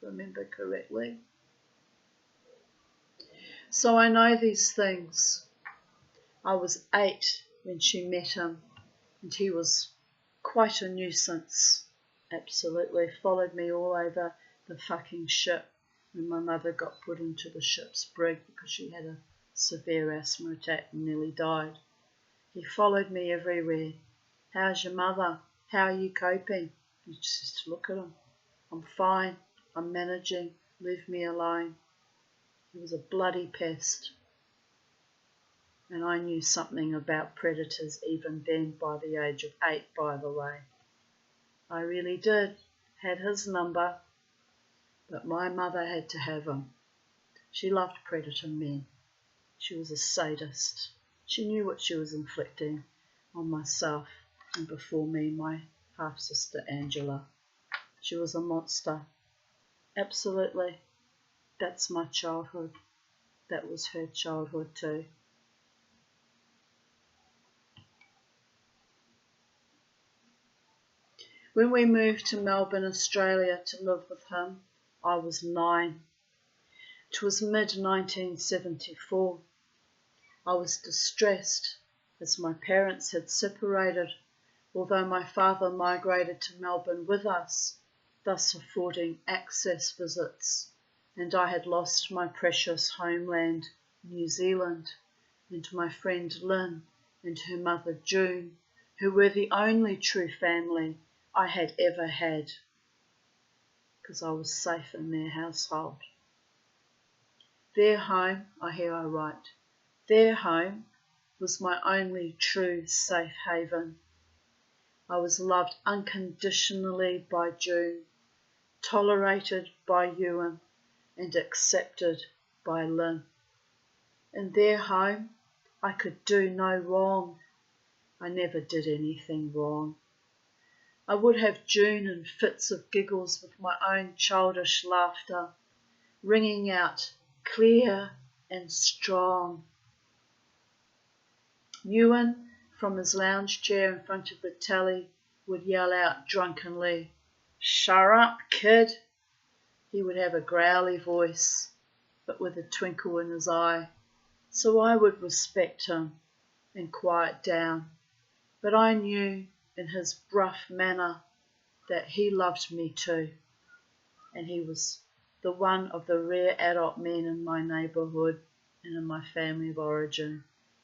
remember correctly. So I know these things. I was 8 when she met him, and he was quite a nuisance. Absolutely followed me all over the fucking ship when my mother got put into the ship's brig because she had a severe asthma attack and nearly died. He followed me everywhere. How's your mother? How are you coping? You just look at him. I'm fine. I'm managing. Leave me alone. He was a bloody pest. And I knew something about predators even then by the age of 8, by the way. I really did. Had his number. But my mother had to have him. She loved predator men. She was a sadist. She knew what she was inflicting on myself and before me, my half-sister Angela. She was a monster. Absolutely. That's my childhood. That was her childhood too. When we moved to Melbourne, Australia to live with him, I was 9. It was mid-1974. I was distressed as my parents had separated, although my father migrated to Melbourne with us, thus affording access visits, and I had lost my precious homeland, New Zealand, and my friend Lynn and her mother June, who were the only true family I had ever had, because I was safe in their household. Their home, I write, their home was my only true safe haven. I was loved unconditionally by June, tolerated by Ewan, and accepted by Lynn. In their home, I could do no wrong. I never did anything wrong. I would have June in fits of giggles with my own childish laughter, ringing out clear and strong. Ewan, from his lounge chair in front of the telly, would yell out drunkenly, "Shut up, kid!" He would have a growly voice, but with a twinkle in his eye, so I would respect him and quiet down. But I knew in his gruff manner that he loved me too, and he was the one of the rare adult men in my neighbourhood and in my family of origin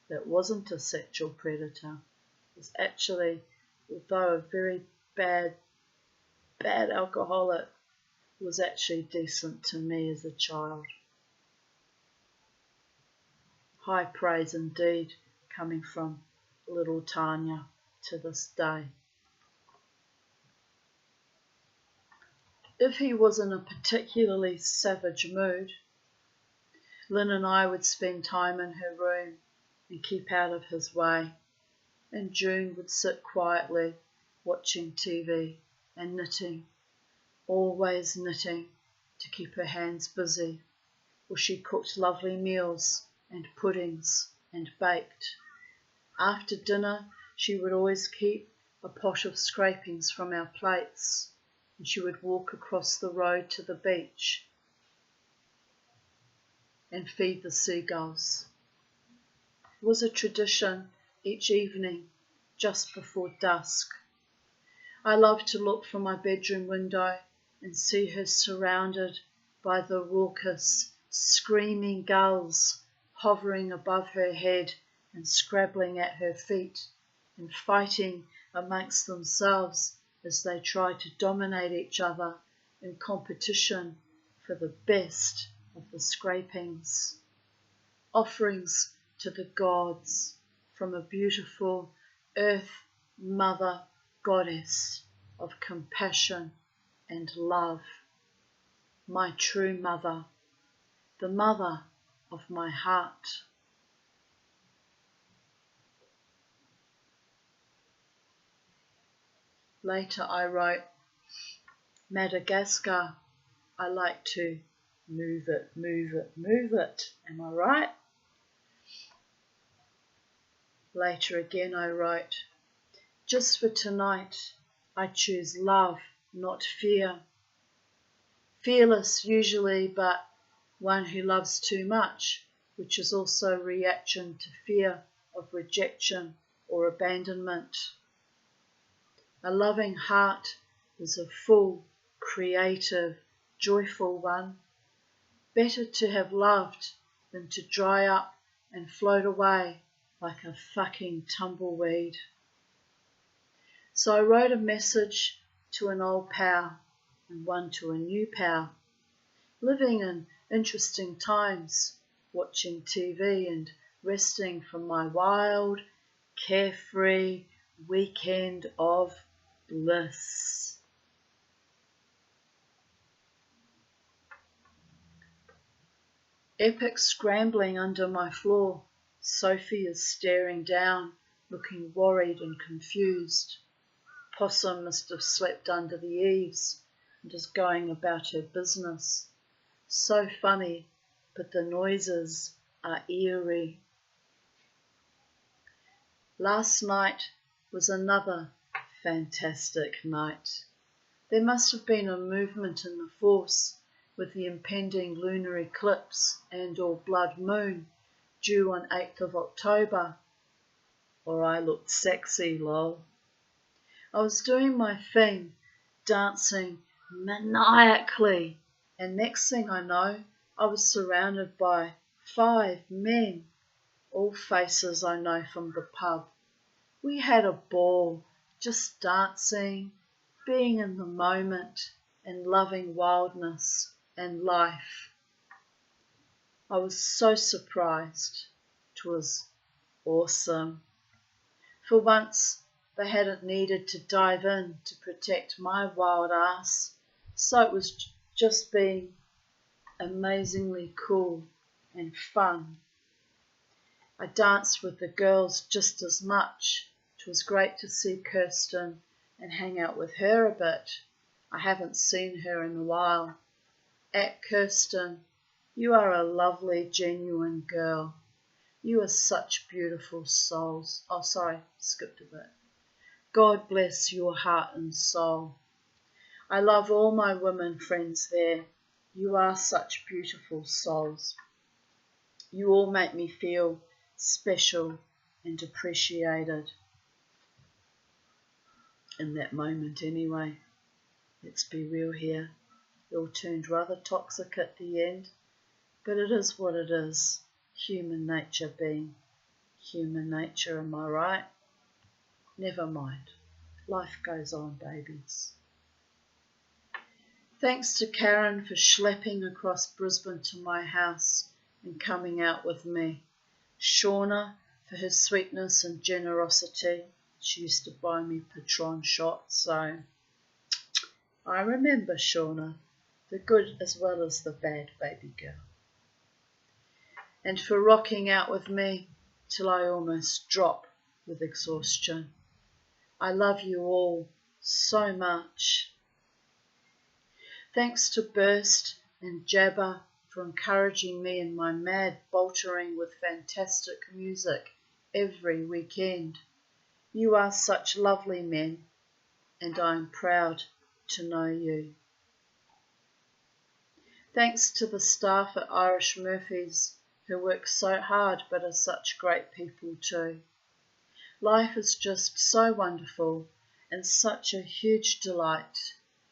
that wasn't a sexual predator. Was actually, although a very bad alcoholic, was actually decent to me as a child. High praise indeed coming from little Tanya to this day. If he was in a particularly savage mood, Lynn and I would spend time in her room and keep out of his way, and June would sit quietly watching TV and knitting, always knitting to keep her hands busy, or she cooked lovely meals and puddings and baked. After dinner, she would always keep a pot of scrapings from our plates, and she would walk across the road to the beach and feed the seagulls. It was a tradition each evening, just before dusk. I loved to look from my bedroom window and see her surrounded by the raucous screaming gulls hovering above her head and scrabbling at her feet and fighting amongst themselves as they try to dominate each other in competition for the best of the scrapings. Offerings to the gods from a beautiful earth mother goddess of compassion and love, my true mother, the mother of my heart. Later I wrote, Madagascar, I like to move it, move it, move it. Am I right? Later again I wrote, just for tonight, I choose love, not fear. Fearless usually, but one who loves too much, which is also a reaction to fear of rejection or abandonment. A loving heart is a full, creative, joyful one. Better to have loved than to dry up and float away like a fucking tumbleweed. So I wrote a message to an old pal and one to a new pal, living in interesting times, watching TV and resting from my wild, carefree weekend of bliss. Epic scrambling under my floor. Sophie is staring down, looking worried and confused. Possum must have slept under the eaves and is going about her business. So funny, but the noises are eerie. Last night was another fantastic night. There must have been a movement in the force with the impending lunar eclipse and or blood moon due on 8th of October. Or I looked sexy, lol. I was doing my thing, dancing maniacally, and next thing I know, I was surrounded by 5 men, all faces I know from the pub. We had a ball, just dancing, being in the moment and loving wildness and life. I was so surprised. It was awesome. For once, they hadn't needed to dive in to protect my wild ass, so it was just being amazingly cool and fun. I danced with the girls just as much. It was great to see Kirsten and hang out with her a bit. I haven't seen her in a while. At Kirsten, you are a lovely, genuine girl. You are such beautiful souls. Oh, sorry, skipped a bit. God bless your heart and soul. I love all my women friends there. You are such beautiful souls. You all make me feel special and appreciated. In that moment anyway. Let's be real here. It all turned rather toxic at the end, but it is what it is. Human nature being human nature, am I right? Never mind. Life goes on, babies. Thanks to Karen for schlepping across Brisbane to my house and coming out with me. Shauna for her sweetness and generosity. She used to buy me Patron shots, so I remember Shauna, the good as well as the bad baby girl. And for rocking out with me till I almost drop with exhaustion. I love you all so much. Thanks to Burst and Jabba for encouraging me in my mad boltering with fantastic music every weekend. You are such lovely men, and I am proud to know you. Thanks to the staff at Irish Murphy's who work so hard but are such great people too. Life is just so wonderful and such a huge delight.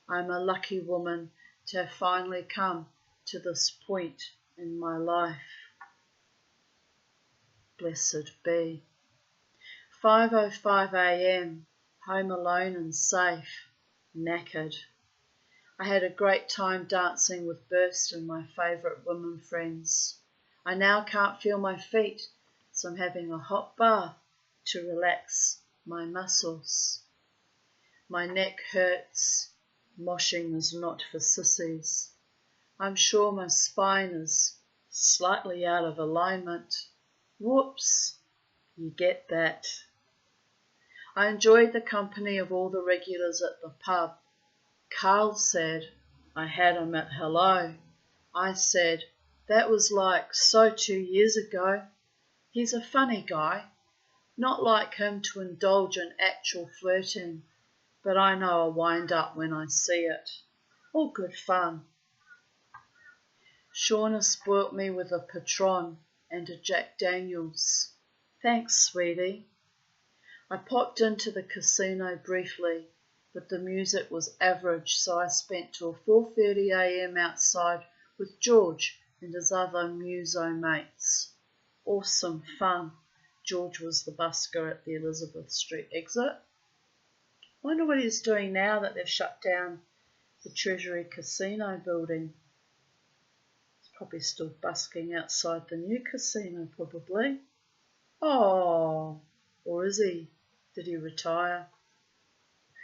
I'm a lucky woman to have finally come to this point in my life. Blessed be. 5:05 a.m, home alone and safe, knackered. I had a great time dancing with Burst and my favourite women friends. I now can't feel my feet, so I'm having a hot bath to relax my muscles. My neck hurts. Moshing is not for sissies. I'm sure my spine is slightly out of alignment. Whoops, you get that. I enjoyed the company of all the regulars at the pub. Carl said, I had him at hello. I said, that was like 2 years ago. He's a funny guy, not like him to indulge in actual flirting, but I know a wind-up when I see it. All good fun. Shauna spoilt me with a Patron and a Jack Daniels. Thanks, sweetie. I popped into the casino briefly, but the music was average, so I spent till 4:30 a.m. outside with George and his other muso mates. Awesome fun. George was the busker at the Elizabeth Street exit. Wonder what he's doing now that they've shut down the Treasury Casino building. He's probably still busking outside the new casino, probably. Oh, or is he? Did he retire?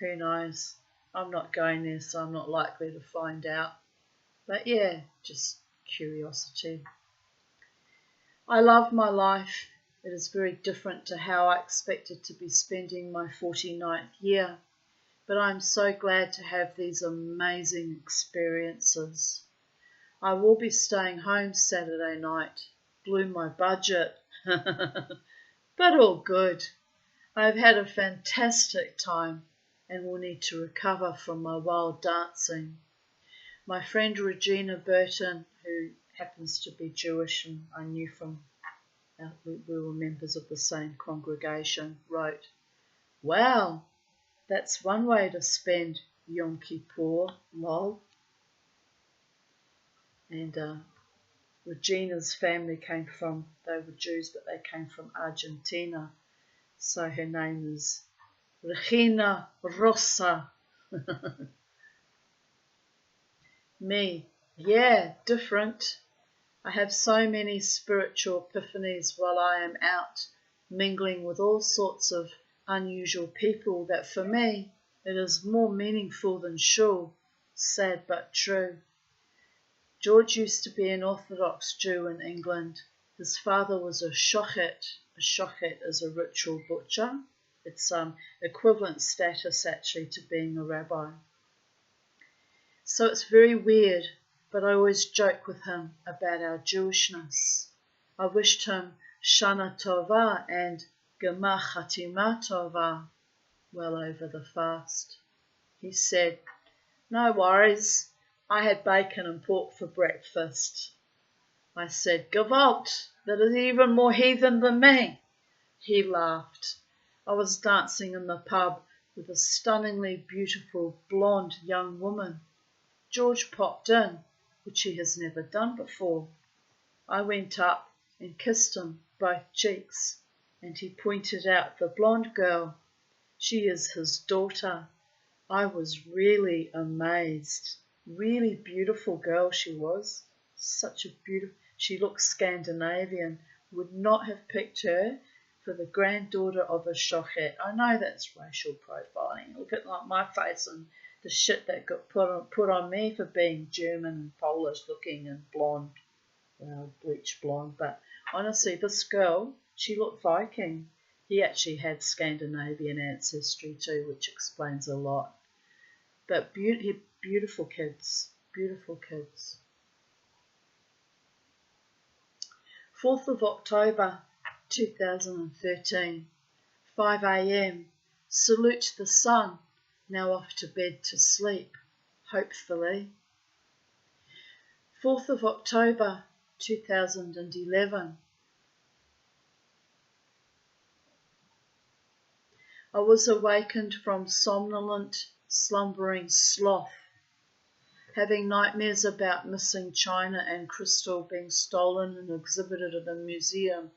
Who knows? I'm not going there, so I'm not likely to find out. But yeah, just curiosity. I love my life. It is very different to how I expected to be spending my 49th year. But I'm so glad to have these amazing experiences. I will be staying home Saturday night. Blew my budget. But all good. I've had a fantastic time and will need to recover from my wild dancing. My friend Regina Burton, who happens to be Jewish and I knew from, we were members of the same congregation, wrote, wow, that's one way to spend Yom Kippur, lol. And Regina's family came from, they were Jews, but they came from Argentina. So her name is Regina Rosa. Me, yeah, different. I have so many spiritual epiphanies while I am out mingling with all sorts of unusual people that for me it is more meaningful than shul. Sad but true. George used to be an Orthodox Jew in England. His father was a shochet. A shochet is a ritual butcher. It's equivalent status actually to being a rabbi. So it's very weird, but I always joke with him about our Jewishness. I wished him Shana Tova and Gemar Chatima Tova well over the fast. He said, no worries, I had bacon and pork for breakfast. I said, Gewalt, that is even more heathen than me. He laughed. I was dancing in the pub with a stunningly beautiful blonde young woman. George popped in, which he has never done before. I went up and kissed him both cheeks, and he pointed out the blonde girl. She is his daughter. I was really amazed. Really beautiful girl she was. Such a beautiful, she looked Scandinavian. Would not have picked her for the granddaughter of a shochet. I know that's racial profiling. Look at like my face and the shit that got put on me for being German and Polish looking and blonde, bleach blonde. But honestly, this girl, she looked Viking. He actually had Scandinavian ancestry too, which explains a lot. But beautiful kids, beautiful kids. 4th of October 2013, 5 a.m. Salute the sun, now off to bed to sleep, hopefully. 4th of October 2011. I was awakened from somnolent, slumbering sloth having nightmares about missing china and crystal being stolen and exhibited in a museum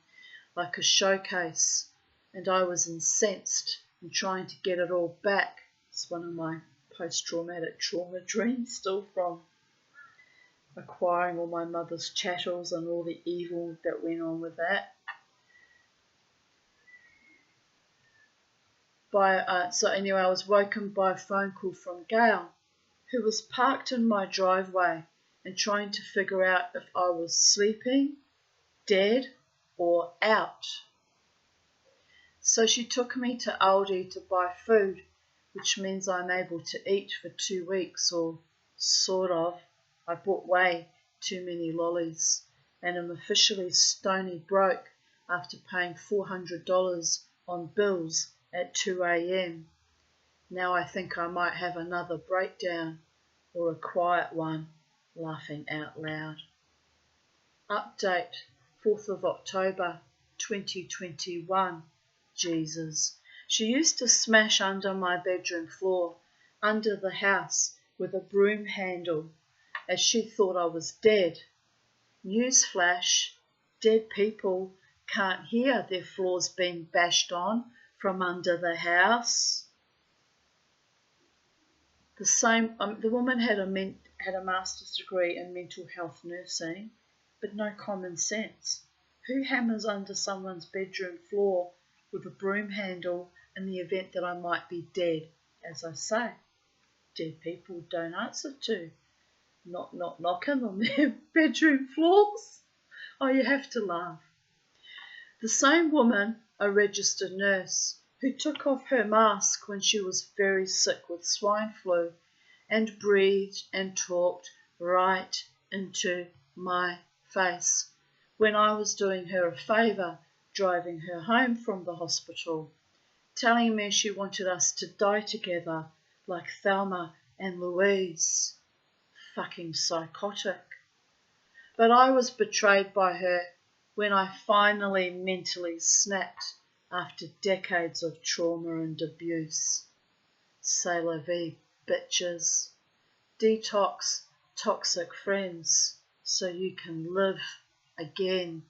like a showcase, and I was incensed and trying to get it all back. It's one of my post-traumatic trauma dreams, still from acquiring all my mother's chattels and all the evil that went on with that. So anyway, I was woken by a phone call from Gail, who was parked in my driveway and trying to figure out if I was sleeping, dead, or out. So she took me to Aldi to buy food, which means I'm able to eat for 2 weeks, or sort of. I bought way too many lollies and am officially stony broke after paying $400 on bills at 2 a.m. Now I think I might have another breakdown, or a quiet one, laughing out loud. Update, 4th of October 2021. Jesus. She used to smash under my bedroom floor, under the house, with a broom handle, as she thought I was dead. Newsflash, dead people can't hear their floors being bashed on from under the house. The woman had a master's degree in mental health nursing, but no common sense. Who hammers under someone's bedroom floor with a broom handle in the event that I might be dead? As I say, dead people don't answer to not knocking on their bedroom floors. Oh, you have to laugh. The same woman, a registered nurse, who took off her mask when she was very sick with swine flu and breathed and talked right into my face when I was doing her a favour, driving her home from the hospital, telling me she wanted us to die together like Thelma and Louise. Fucking psychotic. But I was betrayed by her when I finally mentally snapped after decades of trauma and abuse. C'est la vie, bitches. Detox toxic friends so you can live again.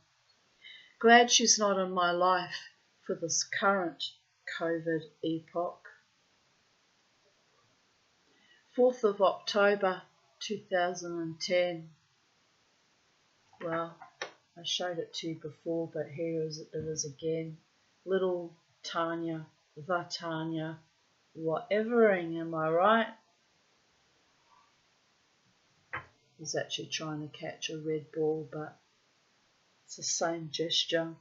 Glad she's not in my life for this current COVID epoch. 4th of October 2010. Well, I showed it to you before, but here it is again. Little Tanya, the Tanya, whatevering, am I right? He's actually trying to catch a red ball, but it's the same gesture.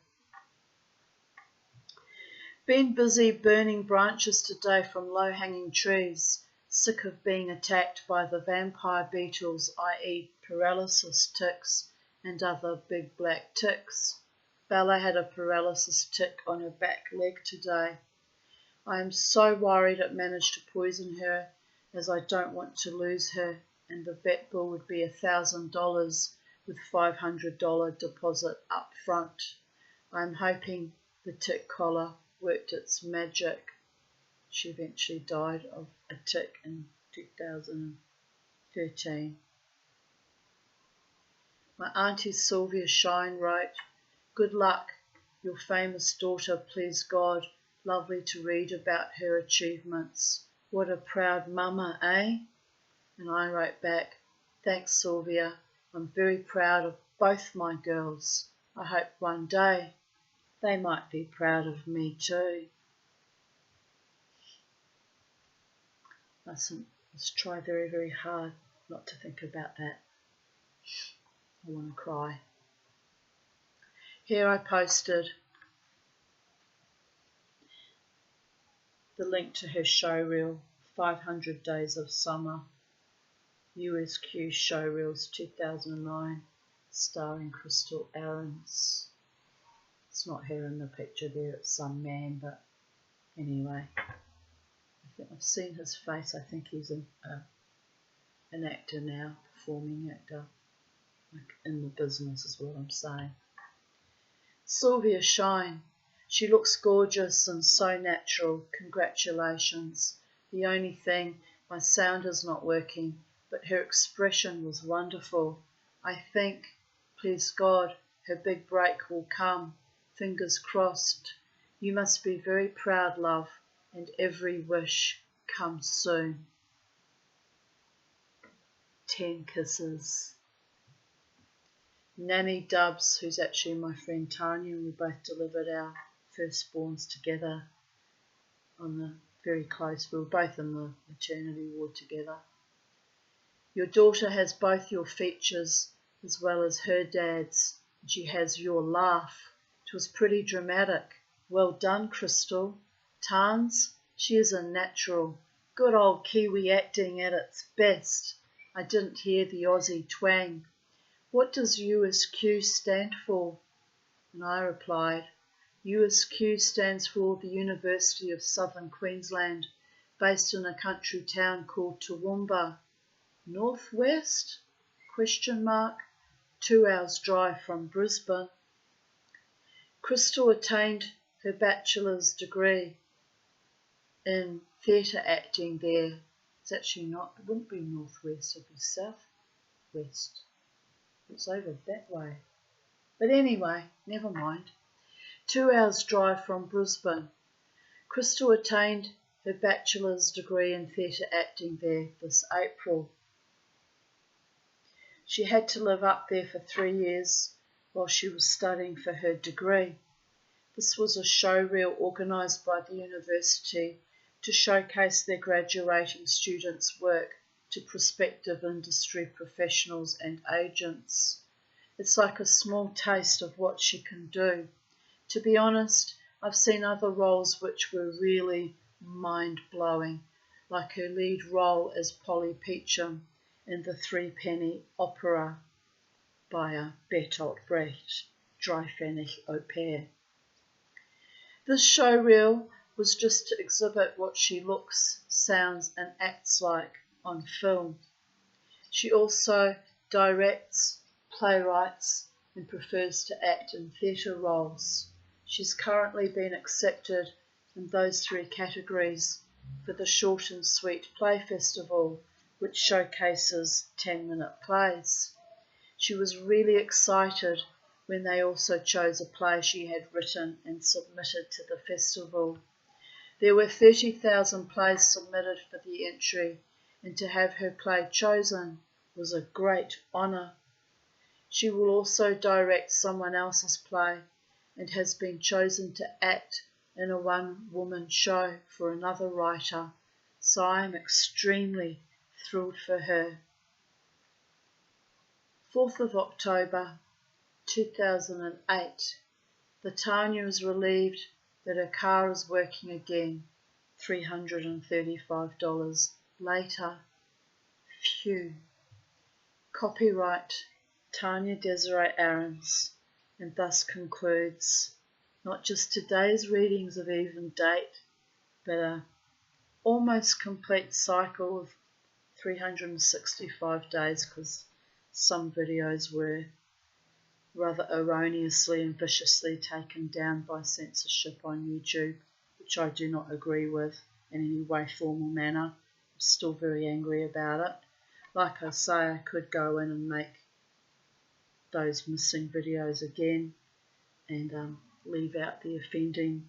Been busy burning branches today from low-hanging trees, sick of being attacked by the vampire beetles, i.e. paralysis ticks and other big black ticks. Bella had a paralysis tick on her back leg today. I am so worried it managed to poison her, as I don't want to lose her, and the vet bill would be $1,000 with $500 deposit up front. I'm hoping the tick collar worked its magic. She eventually died of a tick in 2013. My auntie Sylvia Shine wrote, "Good luck, your famous daughter, please God. Lovely to read about her achievements. What a proud mama, eh?" And I wrote back, "Thanks, Sylvia. I'm very proud of both my girls. I hope one day they might be proud of me too." Let's try very, very hard not to think about that. I want to cry. Here I posted the link to her showreel, 500 Days of Summer, USQ Showreels 2009, starring Crystal Aarons. It's not her in the picture there, it's some man, but anyway. I've seen his face. I think he's an actor now, performing actor, like in the business is what I'm saying. Sylvia Shine. She looks gorgeous and so natural. Congratulations. The only thing, my sound is not working. but her expression was wonderful. I think, please God, her big break will come. Fingers crossed. You must be very proud, love, and every wish comes soon. 10 kisses. Nanny Dubs, who's actually my friend Tanya, and we both delivered our firstborns together on the very close. We were both in the maternity ward together. Your daughter has both your features as well as her dad's. She has your laugh. It was pretty dramatic. Well done, Crystal. Tans, she is a natural. Good old Kiwi acting at its best. I didn't hear the Aussie twang. What does USQ stand for? And I replied, USQ stands for the University of Southern Queensland, based in a country town called Toowoomba. Northwest? 2 hours drive from Brisbane. Crystal attained her bachelor's degree in theatre acting there. It's actually not, it wouldn't be northwest, it would be southwest. It's over that way. But anyway, never mind. 2 hours drive from Brisbane. Crystal attained her bachelor's degree in theatre acting there this April. She had to live up there for 3 years while she was studying for her degree. This was a showreel organised by the university to showcase their graduating students' work to prospective industry professionals and agents. It's like a small taste of what she can do. To be honest, I've seen other roles which were really mind-blowing, like her lead role as Polly Peachum in the Threepenny Opera by Bertolt Brecht, Dreifennig au pair. This showreel was just to exhibit what she looks, sounds and acts like on film. She also directs, playwrights and prefers to act in theatre roles. She's currently been accepted in those 3 categories for the Short and Sweet Play Festival, which showcases 10-minute plays. She was really excited when they also chose a play she had written and submitted to the festival. There were 30,000 plays submitted for the entry, and to have her play chosen was a great honour. She will also direct someone else's play and has been chosen to act in a one-woman show for another writer, so I am extremely thrilled for her. 4th of October 2008. The Tanya is relieved that her car is working again, $335 later. Phew. Copyright Tanya Desiree Aarons, and thus concludes not just today's readings of even date, but a almost complete cycle of 365 days, because some videos were rather erroneously and viciously taken down by censorship on YouTube, which I do not agree with in any way, form or manner. I'm still very angry about it. Like I say, I could go in and make those missing videos again and leave out the offending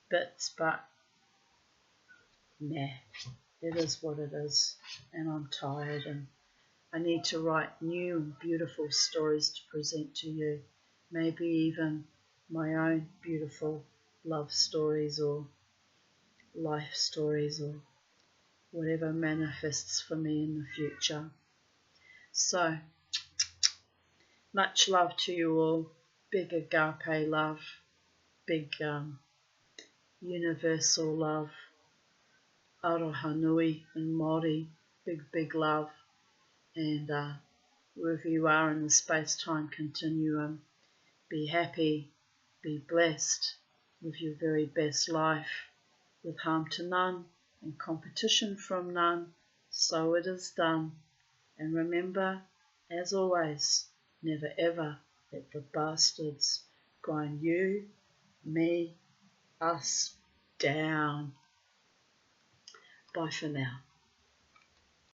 bits, but nah, it is what it is, and I'm tired and I need to write new and beautiful stories to present to you, maybe even my own beautiful love stories or life stories or whatever manifests for me in the future. So, much love to you all, big agape love, big universal love, aroha nui in Māori, big love. And wherever you are in the space-time continuum, be happy, be blessed, live your very best life, with harm to none and competition from none, so it is done. And remember, as always, never ever let the bastards grind you, me, us down. Bye for now.